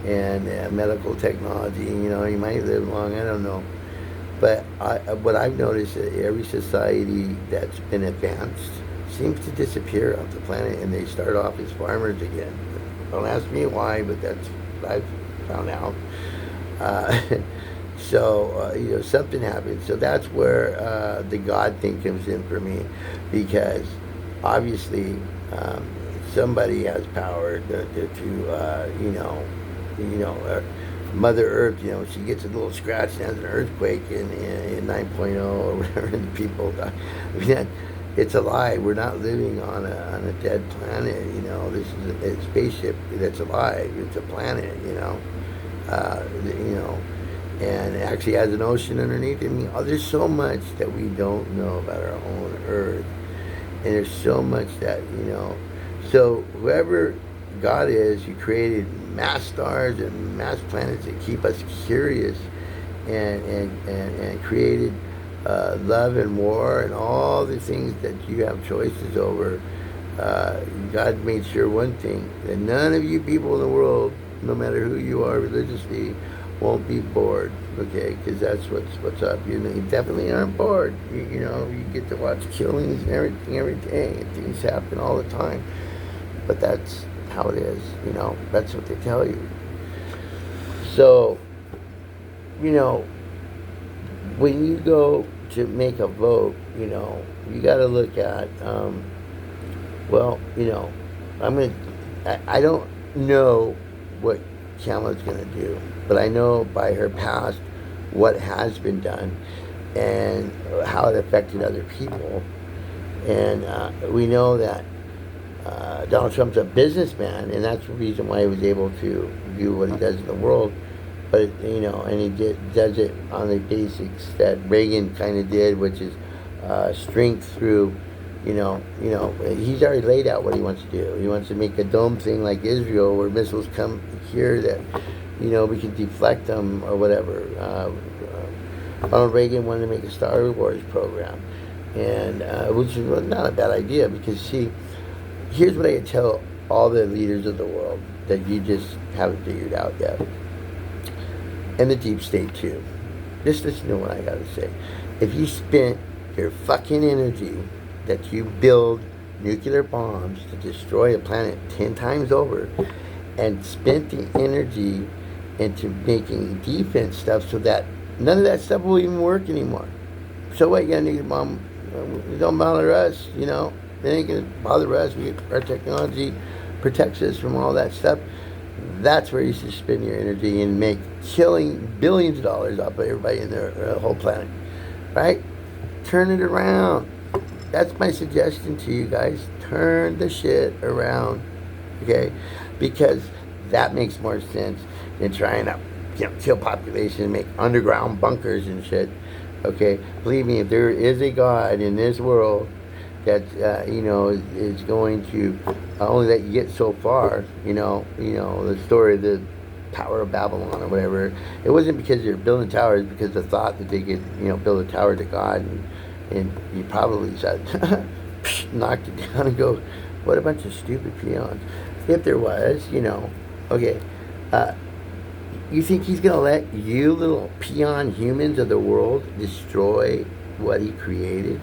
And medical technology, you might live long, I don't know. But what I've noticed is every society that's been advanced seems to disappear off the planet, and they start off as farmers again. Don't ask me why, but that's what I've found out. So something happens. So that's where the God thing comes in for me, because obviously somebody has power Mother Earth, she gets a little scratch and has an earthquake in 9.0 or whatever, and people die. I mean, it's a lie. We're not living on a dead planet. This is a spaceship that's alive. It's a planet. And it actually has an ocean underneath it. I mean, there's so much that we don't know about our own Earth, and there's so much that So whoever God is, He created mass stars and mass planets that keep us curious, and created love and war and all the things that you have choices over. God made sure one thing, that none of you people in the world, no matter who you are religiously, won't be bored, okay? Because that's what's up. You definitely aren't bored. You get to watch killings and everything every day, and things happen all the time. But that's how it is, that's what they tell you. So, when you go to make a vote, you got to look at, I don't know what Kamala's going to do, but I know by her past what has been done and how it affected other people. And we know that Donald Trump's a businessman, and that's the reason why he was able to do what he does in the world. But and he does it on the basics that Reagan kind of did, which is strength through. He's already laid out what he wants to do. He wants to make a dome thing like Israel, where missiles come here that we can deflect them or whatever. Ronald Reagan wanted to make a Star Wars program, and which is not a bad idea, because here's what I tell all the leaders of the world that you just haven't figured out yet, and the deep state too. Just listen to what I gotta say. If you spent your fucking energy that you build nuclear bombs to destroy a planet 10 times over, and spent the energy into making defense stuff so that none of that stuff will even work anymore. So what, you got a nuclear bomb? It don't bother us, It ain't gonna bother us. Our technology protects us from all that stuff. That's where you should spend your energy and make killing billions of dollars off of everybody in their whole planet, right? Turn it around. That's my suggestion to you guys. Turn the shit around, okay? Because that makes more sense than trying to kill population and make underground bunkers and shit, okay? Believe me, if there is a God in this world that is going to only let you get so far. The story of the Tower of Babylon or whatever. It wasn't because they were building towers, because the thought that they could build a tower to God, and you probably said knocked it down and go, what a bunch of stupid peons. If there was, okay. You think he's gonna let you little peon humans of the world destroy what he created?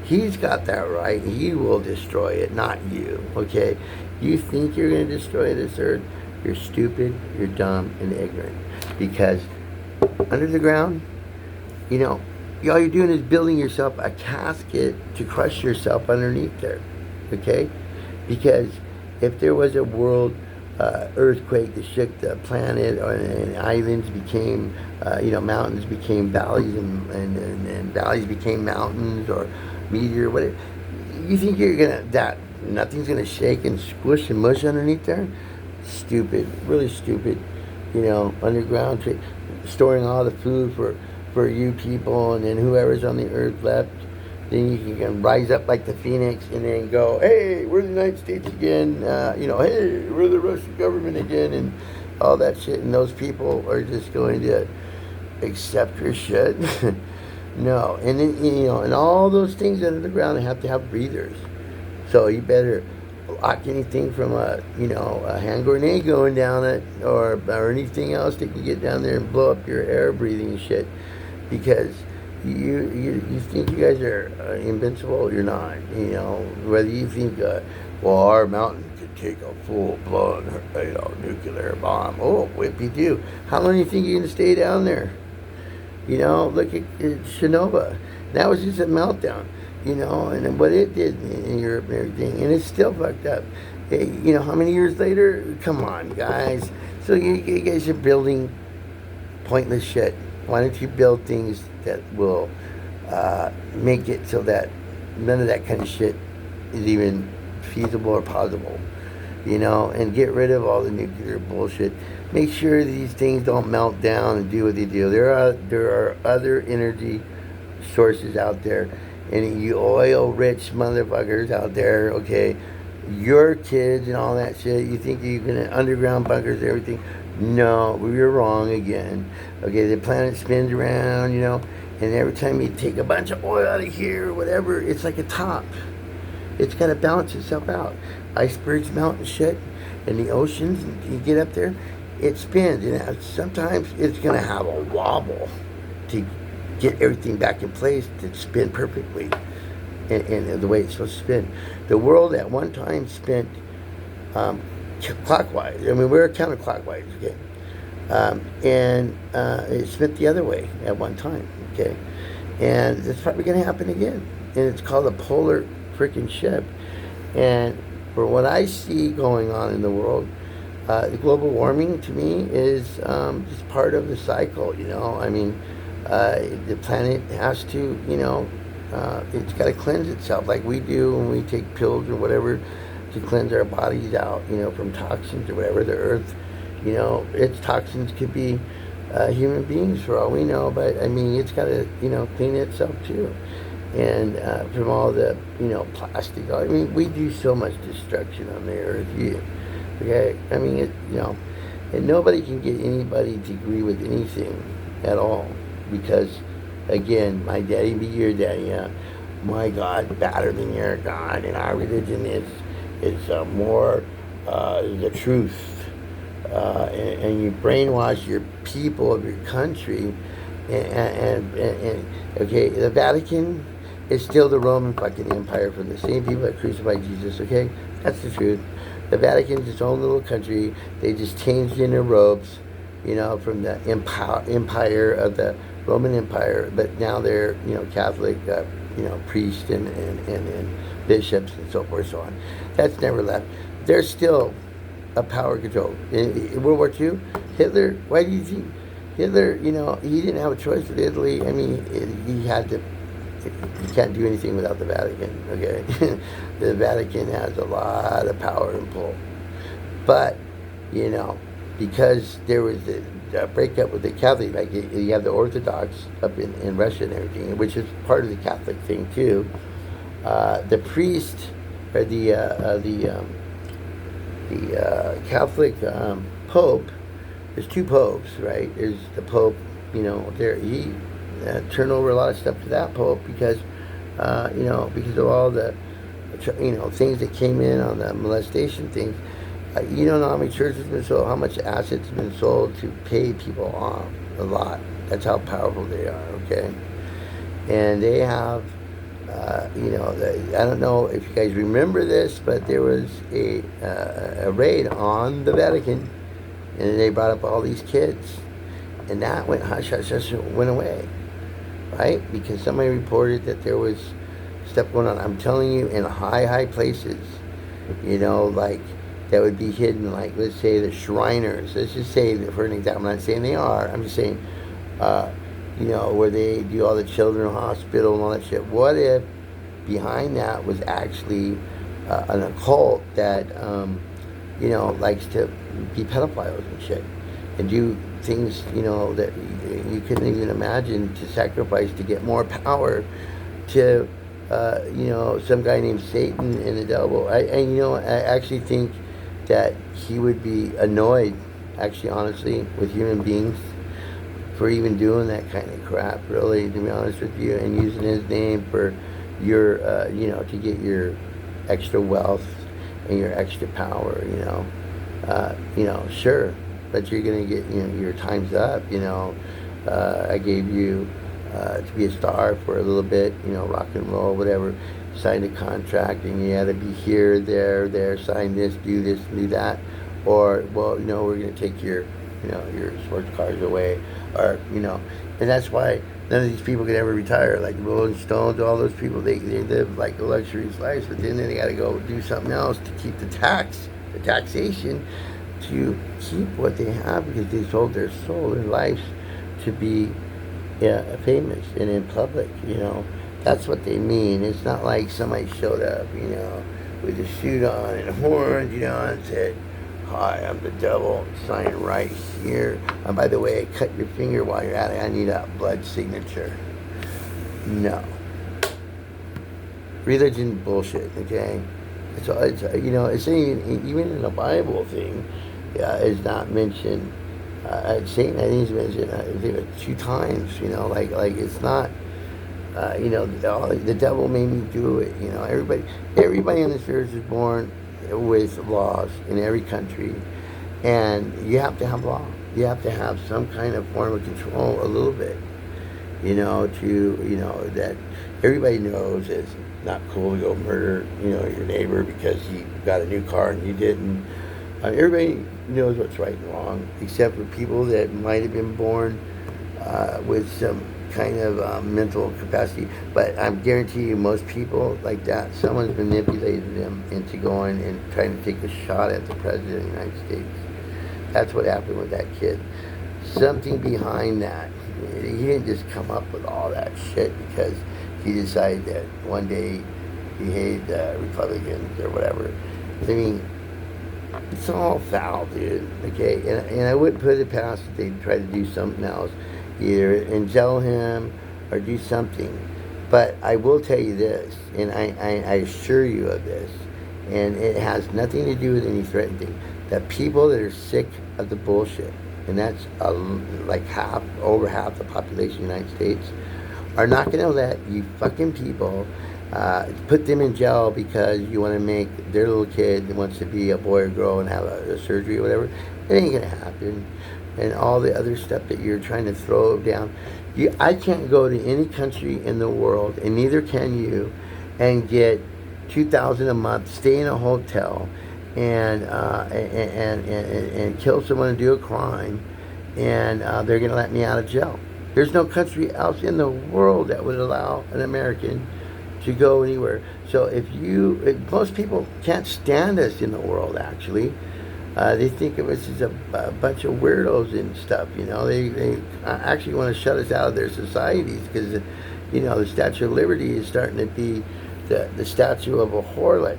He's got that right. He will destroy it, not you, okay? You think you're going to destroy this earth? You're stupid, you're dumb, and ignorant. Because under the ground, all you're doing is building yourself a casket to crush yourself underneath there, okay? Because if there was a world earthquake that shook the planet, and islands became, mountains became valleys, and valleys became mountains, or meteor, whatever. You think nothing's gonna shake and squish and mush underneath there? Stupid, really stupid. Underground, storing all the food for you people, and then whoever's on the earth left, then you can rise up like the phoenix and then go, hey, we're the United States again. Hey, we're the Russian government again, and all that shit. And those people are just going to accept your shit. No, and then, and all those things under the ground have to have breathers. So you better block anything from a hand grenade going down it, or anything else that can get down there and blow up your air breathing shit, because you think you guys are invincible. You're not. Whether you think well, our mountain could take a full blown nuclear bomb. Oh, whippy do. How long do you think you're gonna stay down there? Look at Chernobyl. That was just a meltdown. And what it did in Europe and everything, and it's still fucked up. How many years later? Come on, guys. So you guys are building pointless shit. Why don't you build things that will make it so that none of that kind of shit is even feasible or possible? And get rid of all the nuclear bullshit. Make sure these things don't melt down and do what they do. There are other energy sources out there, and you oil-rich motherfuckers out there, okay, your kids and all that shit, you think you can underground bunkers and everything. No, you're wrong again. Okay, the planet spins around, and every time you take a bunch of oil out of here or whatever, it's like a top. It's got to balance itself out. Icebergs melt and shit, and the oceans, you get up there, it spins, and sometimes it's going to have a wobble to get everything back in place to spin perfectly and the way it's supposed to spin. The world at one time spent clockwise. I mean, we're counterclockwise, okay? And it spent the other way at one time, okay? And it's probably going to happen again. And it's called a polar freaking shift. And for what I see going on in the world, the global warming to me is just part of the cycle, I mean, the planet has to, it's got to cleanse itself like we do when we take pills or whatever to cleanse our bodies out, from toxins or whatever. The earth, its toxins could be human beings for all we know, but I mean, it's got to, clean itself too. And from all the, plastic, I mean, we do so much destruction on the earth. Okay, I mean, and nobody can get anybody to agree with anything at all, because, again, my daddy be your daddy. My God, better than your God, and our religion is more the truth, and you brainwash your people of your country, and okay, the Vatican is still the Roman fucking Empire from the same people that crucified Jesus. Okay, that's the truth. The Vatican's its own little country. They just changed in their robes, from the empire of the Roman Empire, but now they're, Catholic, priests and bishops and so forth and so on. That's never left. They're still a power control. In World War II, Hitler, why do you think Hitler, he didn't have a choice with Italy. I mean, he had to. You can't do anything without the Vatican, okay? The Vatican has a lot of power and pull. But, because there was a breakup with the Catholic, like you have the Orthodox up in Russia and everything, which is part of the Catholic thing too. The priest, or the Catholic Pope, there's two popes, right? There's the Pope, he turn over a lot of stuff to that Pope because, because of all the, things that came in on the molestation things. You don't know how many churches have been sold, how much assets have been sold to pay people off. A lot. That's how powerful they are, okay? And they have, I don't know if you guys remember this, but there was a raid on the Vatican, and they brought up all these kids. And that went hush, hush, hush, went away. Right? Because somebody reported that there was stuff going on. I'm telling you, in high places, like that would be hidden, like let's say the Shriners. Let's just say that for an example. I'm not saying they are. I'm just saying, where they do all the children's hospital and all that shit. What if behind that was actually an occult that, likes to be pedophiles and shit and do things, that you couldn't even imagine, to sacrifice to get more power to, some guy named Satan and the devil. I actually think that he would be annoyed, actually, honestly, with human beings for even doing that kind of crap, really, to be honest with you, and using his name for your, to get your extra wealth and your extra power, sure, but you're going to get, your time's up, I gave you to be a star for a little bit, rock and roll, whatever, signed a contract, and you had to be here, there, sign this, do that, or, well, we're going to take your sports cars away, or, and that's why none of these people could ever retire, like the Rolling Stones, all those people, they live like a luxurious life, but then they got to go do something else to keep the taxation, to keep what they have, because they sold their soul, their lives, to be famous and in public, That's what they mean. It's not like somebody showed up, with a suit on and horns, and said, "Hi, I'm the devil, sign right here. And by the way, cut your finger while you're at it. I need a blood signature." No. Religion bullshit, okay? It's it's even in the Bible thing, is not mentioned. Satan, I think, is mentioned, I think, 2 times, like it's not, the devil made me do it, everybody on this earth is born with laws in every country, and you have to have law. You have to have some kind of form of control a little bit, that everybody knows it's not cool to go murder, your neighbor because he got a new car and you didn't. Everybody knows what's right and wrong, except for people that might have been born with some kind of mental capacity. But I guarantee you, most people like that, someone's manipulated them into going and trying to take a shot at the President of the United States. That's what happened with that kid. Something behind that. He didn't just come up with all that shit because he decided that one day he hated Republicans or whatever. I mean, it's all foul, dude. Okay, and I wouldn't put it past if they try to do something else, either ingel him or do something. But I will tell you this, and I assure you of this, and it has nothing to do with any threatening thing. That people that are sick of the bullshit, and that's like over half the population of the United States, are not going to let you fucking people put them in jail because you want to make their little kid that wants to be a boy or girl and have a surgery or whatever. It ain't going to happen. And all the other stuff that you're trying to throw down. I can't go to any country in the world, and neither can you, and get $2,000 a month, stay in a hotel, and kill someone and do a crime, and they're going to let me out of jail. There's no country else in the world that would allow an American to go anywhere. So most people can't stand us in the world, actually. They think of us as a bunch of weirdos and stuff, They actually want to shut us out of their societies because, the Statue of Liberty is starting to be the statue of a harlot,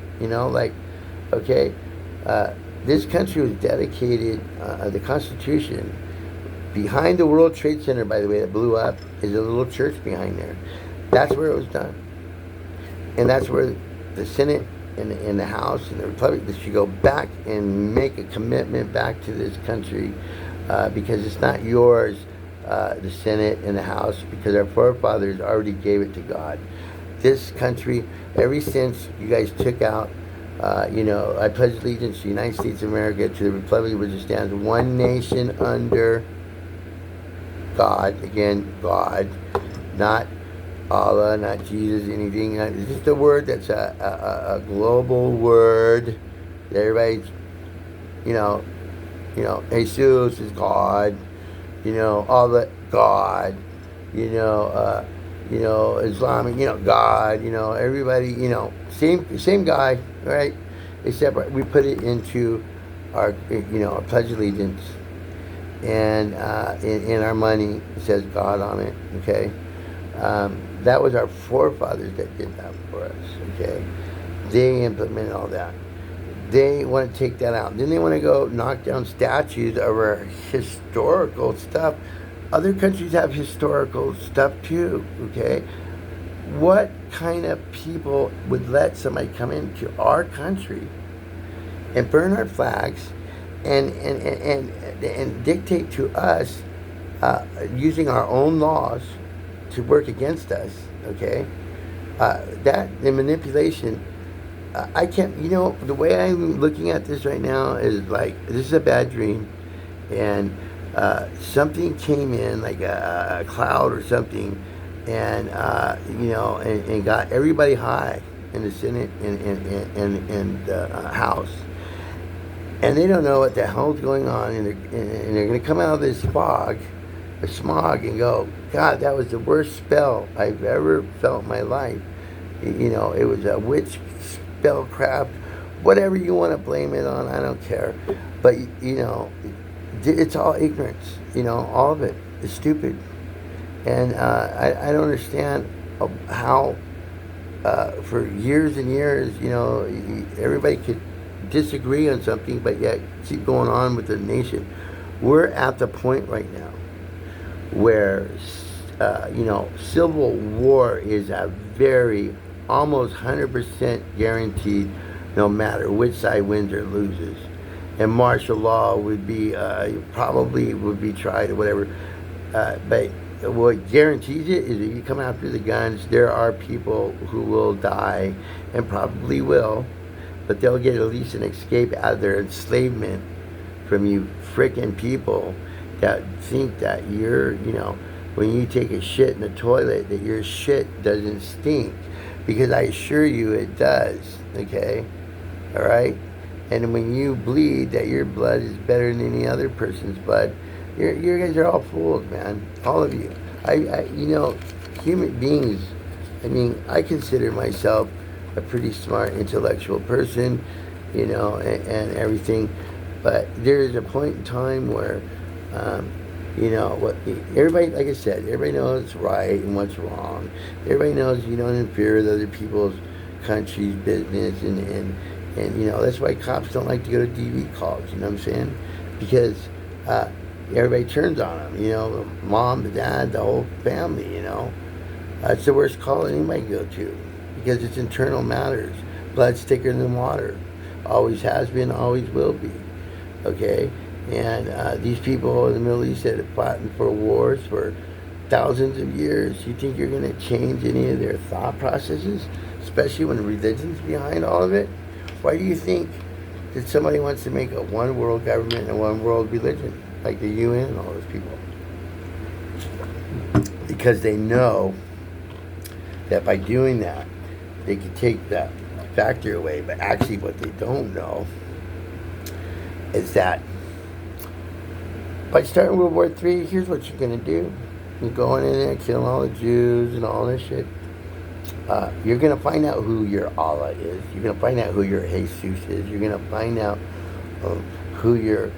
okay? This country was dedicated, the Constitution, behind the World Trade Center, by the way, that blew up, is a little church behind there. That's where it was done. And that's where the Senate and the House and the Republic should go back and make a commitment back to this country, because it's not yours, the Senate and the House, because our forefathers already gave it to God. This country, ever since you guys took out, I pledge allegiance to the United States of America, to the Republic which stands one nation under God, again, God, not Allah, not Jesus, anything. It's just a word that's a global word. Everybody's, Jesus is God, Allah, God, Islamic, God, everybody, same guy, right? Except we put it into our, our pledge of allegiance, and in our money it says God on it, okay? That was our forefathers that did that for us, okay? They implemented all that. They want to take that out. Then they want to go knock down statues of our historical stuff. Other countries have historical stuff too, okay? What kind of people would let somebody come into our country and burn our flags and dictate to us using our own laws to work against us, okay? That the manipulation, I can't, the way I'm looking at this right now is like, this is a bad dream, and something came in, like a cloud or something, and, and got everybody high in the Senate and the House. And they don't know what the hell's going on, and they're going to come out of this smog, and go, God, that was the worst spell I've ever felt in my life. It was a witch spellcraft, whatever you want to blame it on, I don't care. But, it's all ignorance, all of it is stupid. And I don't understand how, for years and years, everybody could disagree on something, but yet keep going on with the nation. We're at the point right now where, civil war is a very, almost 100% guaranteed, no matter which side wins or loses. And martial law would be, probably would be tried or whatever. But what guarantees it is if you come after the guns, there are people who will die, and probably will, but they'll get at least an escape out of their enslavement from you frickin' people that think that you're, when you take a shit in the toilet, that your shit doesn't stink. Because I assure you it does, okay? All right? And when you bleed, that your blood is better than any other person's blood. You guys are all fools, man. All of you. Human beings, I consider myself a pretty smart intellectual person, and everything. But there is a point in time where, what everybody, like I said, everybody knows what's right and what's wrong. Everybody knows you don't interfere with other people's country's business, and that's why cops don't like to go to DV calls. You know what I'm saying? Because everybody turns on them. The mom, the dad, the whole family. It's the worst call anybody can go to, because it's internal matters. Blood's thicker than water. Always has been, always will be. Okay? And these people in the Middle East that have fought for wars for thousands of years, you think you're going to change any of their thought processes? Especially when religion's behind all of it? Why do you think that somebody wants to make a one world government and one world religion, like the UN and all those people? Because they know that by doing that, they can take that factor away. But actually what they don't know is that by starting World War III, here's what you're going to do. You're going in there, killing all the Jews and all this shit. You're going to find out who your Allah is. You're going to find out who your Jesus is. You're going to find out who your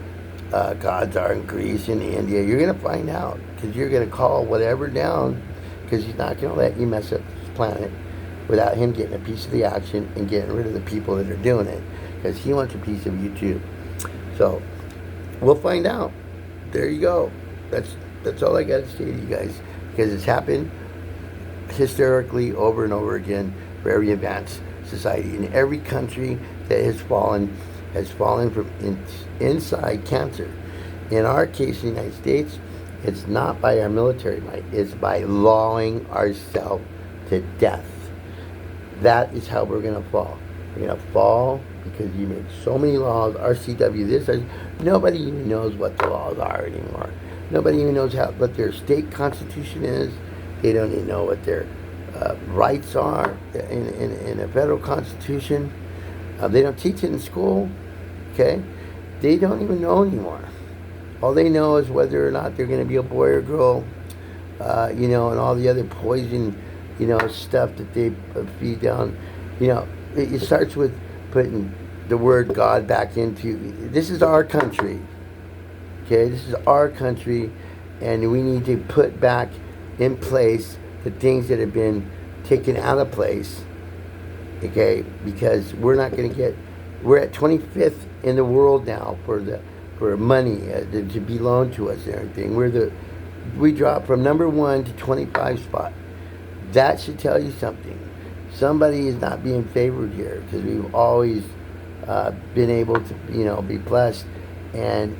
gods are in Greece and India. You're going to find out, because you're going to call whatever down, because he's not going to let you mess up this planet without him getting a piece of the action and getting rid of the people that are doing it, because he wants a piece of you too. So we'll find out. There you go. That's all I got to say to you guys, because it's happened historically over and over again for every advanced society. In every country that has fallen from inside cancer. In our case, in the United States, it's not by our military might, it's by lawing ourselves to death. That is how we're going to fall. We're going to fall because you make so many laws, RCW, this, nobody even knows what the laws are anymore. Nobody even knows what their state constitution is. They don't even know what their rights are in a federal constitution. They don't teach it in school, okay? They don't even know anymore. All they know is whether or not they're going to be a boy or girl, and all the other poison, stuff that they feed down. It starts with putting the word God back into, this is our country, okay? This is our country, and we need to put back in place the things that have been taken out of place, okay? Because we're not going to get, we're at 25th in the world now for money to be loaned to us and everything. We dropped from number 1 to 25 spot. That should tell you something. Somebody is not being favored here, because we've always been able to, be blessed. And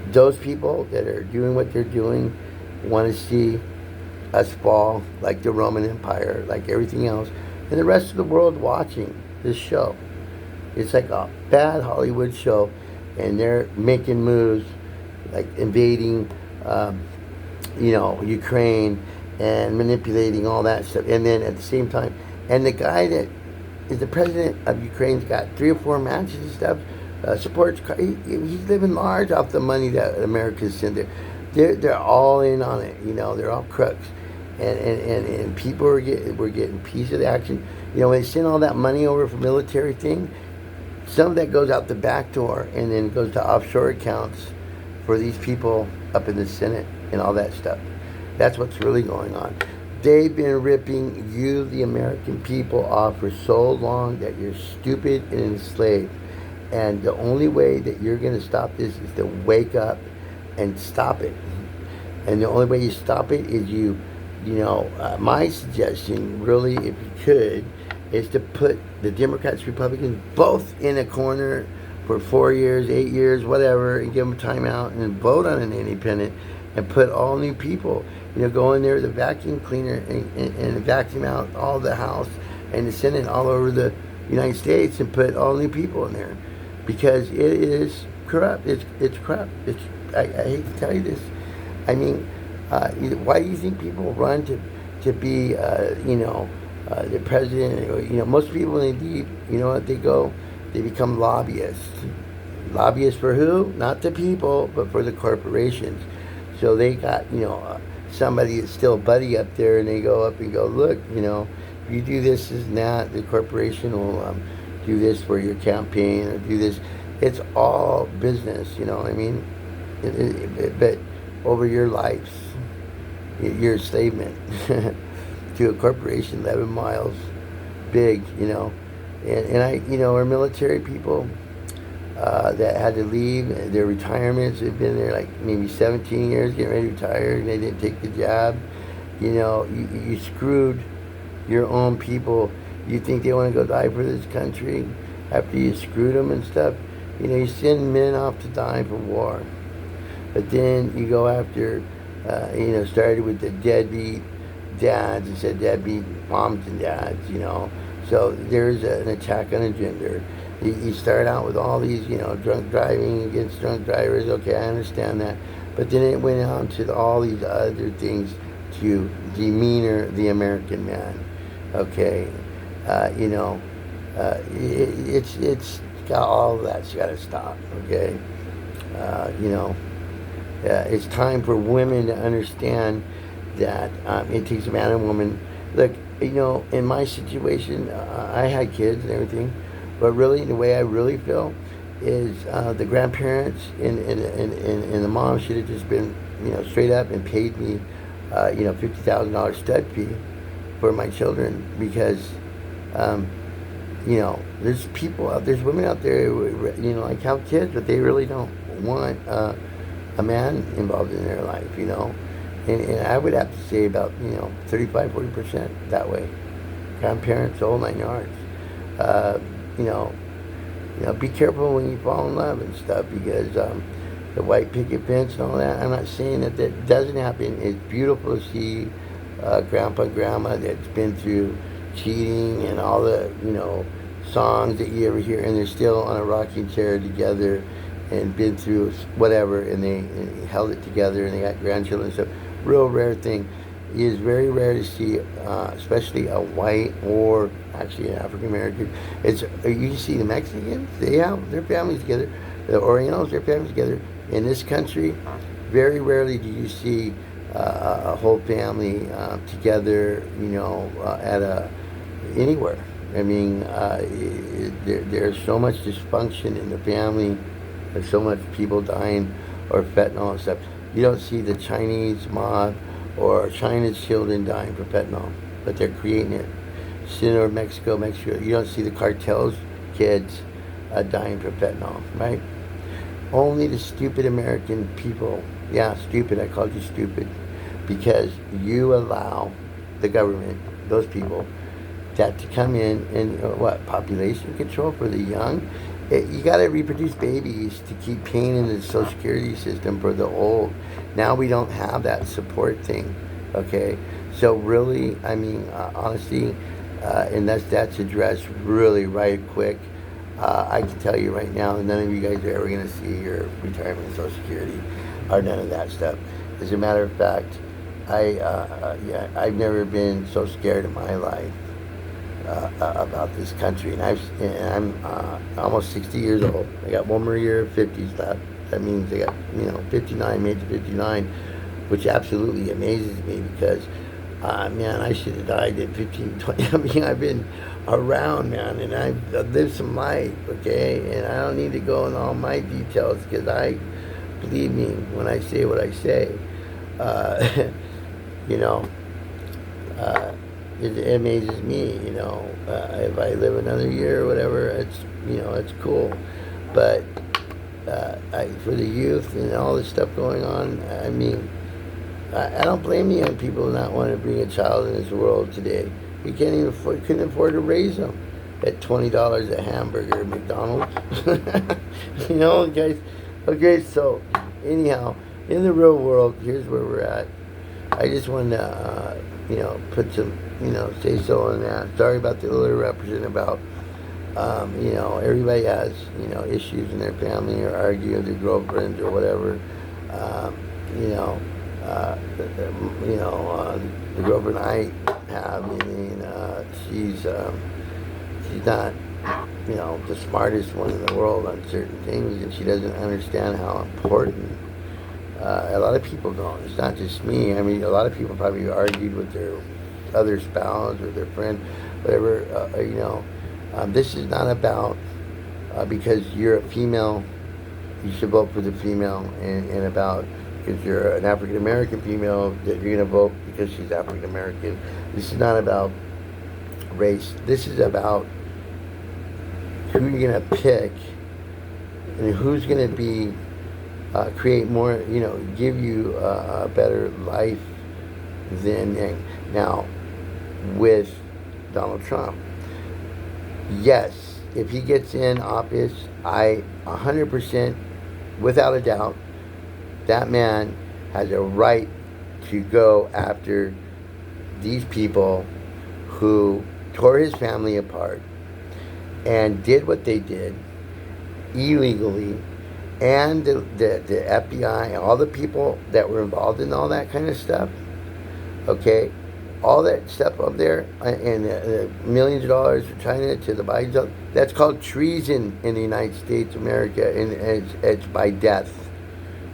those people that are doing what they're doing, want to see us fall like the Roman Empire, like everything else, and the rest of the world watching this show. It's like a bad Hollywood show, and they're making moves like invading, Ukraine and manipulating all that stuff. And then at the same time, and the guy that is the president of Ukraine's got 3 or 4 matches and stuff. Supports. He's living large off the money that America's sent there. They're all in on it. They're all crooks, and people are getting piece of the action. When they send all that money over for military thing, some of that goes out the back door and then goes to offshore accounts for these people up in the Senate and all that stuff. That's what's really going on. They've been ripping you, the American people, off for so long that you're stupid and enslaved. And the only way that you're going to stop this is to wake up and stop it. And the only way you stop it is my suggestion, really, if you could, is to put the Democrats, Republicans, both in a corner for 4 years, 8 years, whatever, and give them a timeout and vote on an independent and put all new people, go in there with a vacuum cleaner and vacuum out all the House and the Senate all over the United States and put all new people in there. Because it is corrupt. It's corrupt. I hate to tell you this. I mean, why do you think people run to be, the president? Most people when they leave, what they go, they become lobbyists. Lobbyists for who? Not the people, but for the corporations. So they got, somebody that's still a buddy up there, and they go up and go, look, if you do this and that, the corporation will do this for your campaign or do this. It's all business, what I mean? But over your lives, your enslavement to a corporation 11 miles big, and our military people that had to leave their retirements, have been there like maybe 17 years, getting ready to retire, and they didn't take the job. You screwed your own people. You think they want to go die for this country after you screwed them and stuff? You send men off to die for war. But then you go after, started with the deadbeat dads and said deadbeat moms and dads, So there's an attack on a gender. You start out with all these, drunk driving against drunk drivers. Okay, I understand that. But then it went on to all these other things to demeanor the American man. Okay. It's got all of that's got to stop. Okay. It's time for women to understand that it takes a man and woman. Look, in my situation, I had kids and everything, but really, the way I really feel is the grandparents and the mom should have just been, straight up and paid me, $50,000 stud fee for my children, because there's there's women out there who, like have kids, but they really don't want a man involved in their life, and I would have to say about 35-40% that way. Grandparents, the whole 9 yards. Be careful when you fall in love and stuff, because the white picket fence and all that. I'm not saying that doesn't happen. It's beautiful to see grandpa and grandma that's been through cheating and all the songs that you ever hear, and they're still on a rocking chair together and been through whatever, and they held it together, and they got grandchildren and stuff. Real rare thing. It is very rare to see, especially a white or actually an African American. You see the Mexicans, they have their families together. The Orientals, their families together. In this country, very rarely do you see a whole family together, at anywhere. I mean, there's so much dysfunction in the family. There's so much people dying, or fentanyl and stuff. You don't see the Chinese mob or China's children dying for fentanyl, but they're creating it. Sinaloa, Mexico. You don't see the cartels' kids dying for fentanyl, right? Only the stupid American people. Yeah, stupid. I called you stupid because you allow the government, those people, that to come in and population control for the young, You got to reproduce babies to keep paying into the Social Security system for the old. Now we don't have that support thing, okay? So really, I mean, honestly, and that's addressed really right quick. I can tell you right now, none of you guys are ever going to see your retirement and Social Security or none of that stuff. As a matter of fact, I've never been so scared in my life about this country, and I'm almost 60 years old. I got one more year of 50s left. That means I got 59, made to 59, which absolutely amazes me because man, I should have died at 15, 20. I mean, I've been around, man, and I've lived some life, okay? And I don't need to go into all my details because believe me when I say what I say. you know, it amazes me, if I live another year or whatever, it's cool. But for the youth and all this stuff going on, I mean, I don't blame the young people not wanting to bring a child in this world today. We couldn't afford to raise them at $20 a hamburger at McDonald's. Guys. Okay, so anyhow, in the real world, here's where we're at. I just wanted to, put some, say so on that. Sorry about the little represent about, everybody has, issues in their family or argue with their girlfriends or whatever. The girlfriend I have, she's not, the smartest one in the world on certain things, and she doesn't understand how important a lot of people don't. It's not just me. I mean, a lot of people probably argued with their other spouse or their friend, whatever. This is not about because you're a female, you should vote for the female, and about because you're an African American female that you're going to vote because she's African American. This is not about race. This is about who you're going to pick and who's going to be create more, give you a better life than now with Donald Trump. Yes, if he gets in office, I 100%, without a doubt, that man has a right to go after these people who tore his family apart and did what they did illegally, and the FBI and all the people that were involved in all that kind of stuff, okay, all that stuff up there, and millions of dollars for China to the Bidens, that's called treason in the United States of America, and it's by death,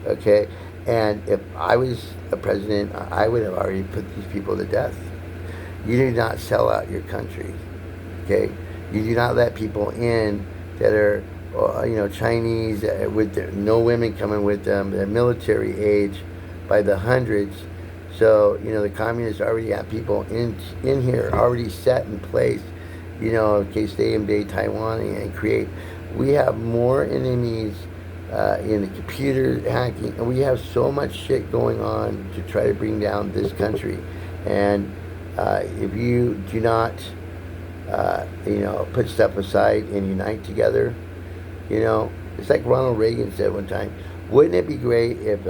okay? And if I was a president, I would have already put these people to death. You do not sell out your country, okay? You do not let people in that are, Chinese with no women coming with them, they're military age by the hundreds. So, the communists already have people in here already set in place, in case they invade Taiwan and create. We have more enemies in the computer hacking, and we have so much shit going on to try to bring down this country. And if you do not, put stuff aside and unite together, it's like Ronald Reagan said one time, wouldn't it be great if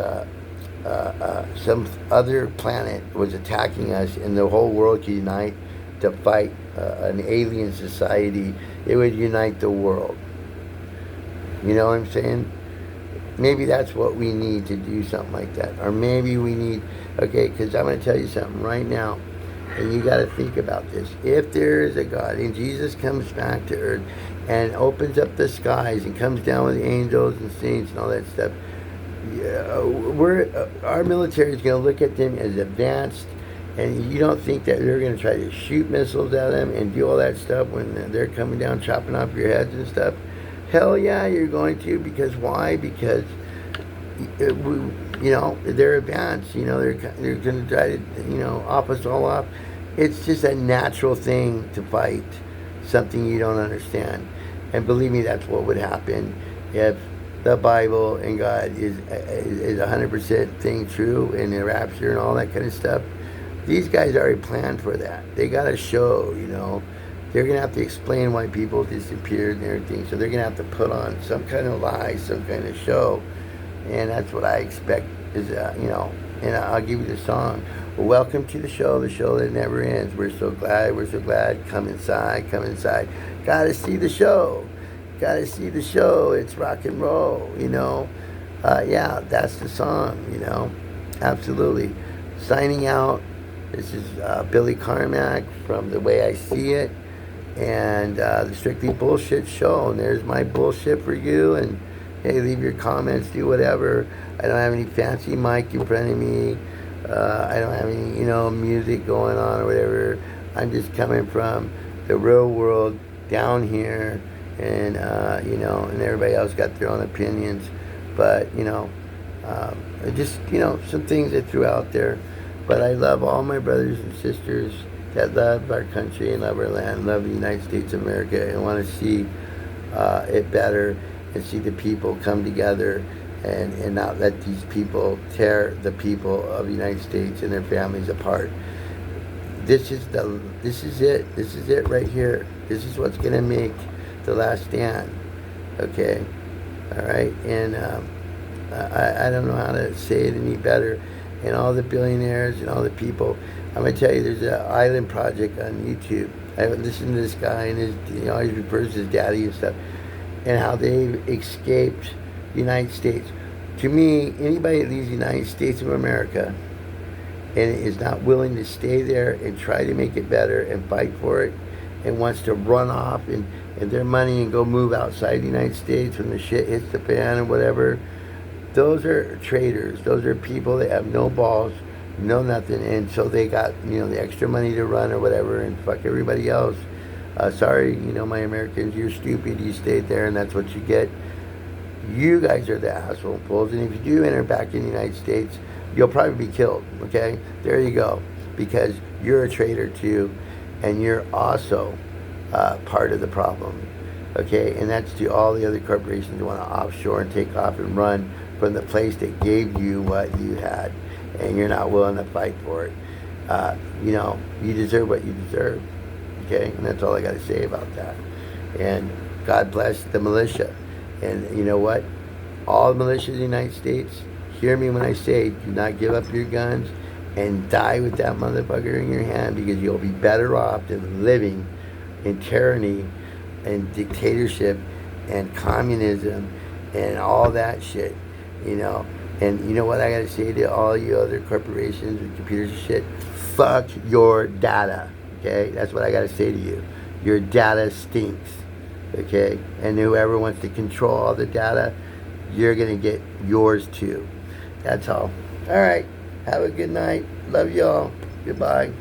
some other planet was attacking us and the whole world could unite to fight an alien society? It would unite the world. You know what I'm saying? Maybe that's what we need to do, something like that. Or maybe we need, because I'm going to tell you something right now, and you got to think about this. If there is a God and Jesus comes back to earth and opens up the skies and comes down with angels and saints and all that stuff, our military is going to look at them as advanced, and you don't think that they're going to try to shoot missiles at them and do all that stuff when they're coming down chopping off your heads and stuff? Hell yeah, you're going to. Because why? Because they're advanced. They're going to try to off us all off. It's just a natural thing to fight something you don't understand. And believe me, that's what would happen if the Bible and God is 100% thing true, and the rapture and all that kind of stuff. These guys already planned for that. They got a show, they're going to have to explain why people disappeared and everything. So they're going to have to put on some kind of lie, some kind of show. And that's what I expect is, and I'll give you the song. Well, welcome to the show that never ends. We're so glad. Come inside. Gotta see the show. It's rock and roll, yeah, that's the song, absolutely. Signing out. This is Billy Carmack from The Way I See It and the Strictly Bullshit Show. And there's my bullshit for you. And hey, leave your comments, do whatever. I don't have any fancy mic in front of me. I don't have any, music going on or whatever. I'm just coming from the real world down here, and and everybody else got their own opinions. But just some things I threw out there. But I love all my brothers and sisters that love our country and love our land, love the United States of America, and want to see it better and see the people come together and not let these people tear the people of the United States and their families apart. This is it. This is it right here. This is what's going to make the last stand. Okay? All right? And I don't know how to say it any better. And all the billionaires and all the people, I'm going to tell you, there's an island project on YouTube. I listened to this guy, and he always refers to his daddy and stuff, and how they've escaped the United States. To me, anybody that leaves the United States of America and is not willing to stay there and try to make it better and fight for it, and wants to run off and their money and go move outside the United States when the shit hits the fan or whatever, those are traitors. Those are people that have no balls, no nothing, and so they got the extra money to run or whatever and fuck everybody else. Sorry, my Americans, you're stupid. You stayed there, and that's what you get. You guys are the asshole fools, and if you do enter back in the United States, you'll probably be killed. Okay, there you go, because you're a traitor too, and you're also part of the problem. Okay, and that's to all the other corporations who want to offshore and take off and run from the place that gave you what you had, and you're not willing to fight for it. You deserve what you deserve. Okay, and that's all I got to say about that. And God bless the militia. And you know what? All the militias in the United States, hear me when I say, do not give up your guns and die with that motherfucker in your hand, because you'll be better off than living in tyranny and dictatorship and communism and all that shit, And you know what I gotta say to all you other corporations and computers and shit? Fuck your data, okay? That's what I gotta say to you. Your data stinks, okay? And whoever wants to control all the data, you're gonna get yours too. That's all. All right. Have a good night. Love y'all. Goodbye.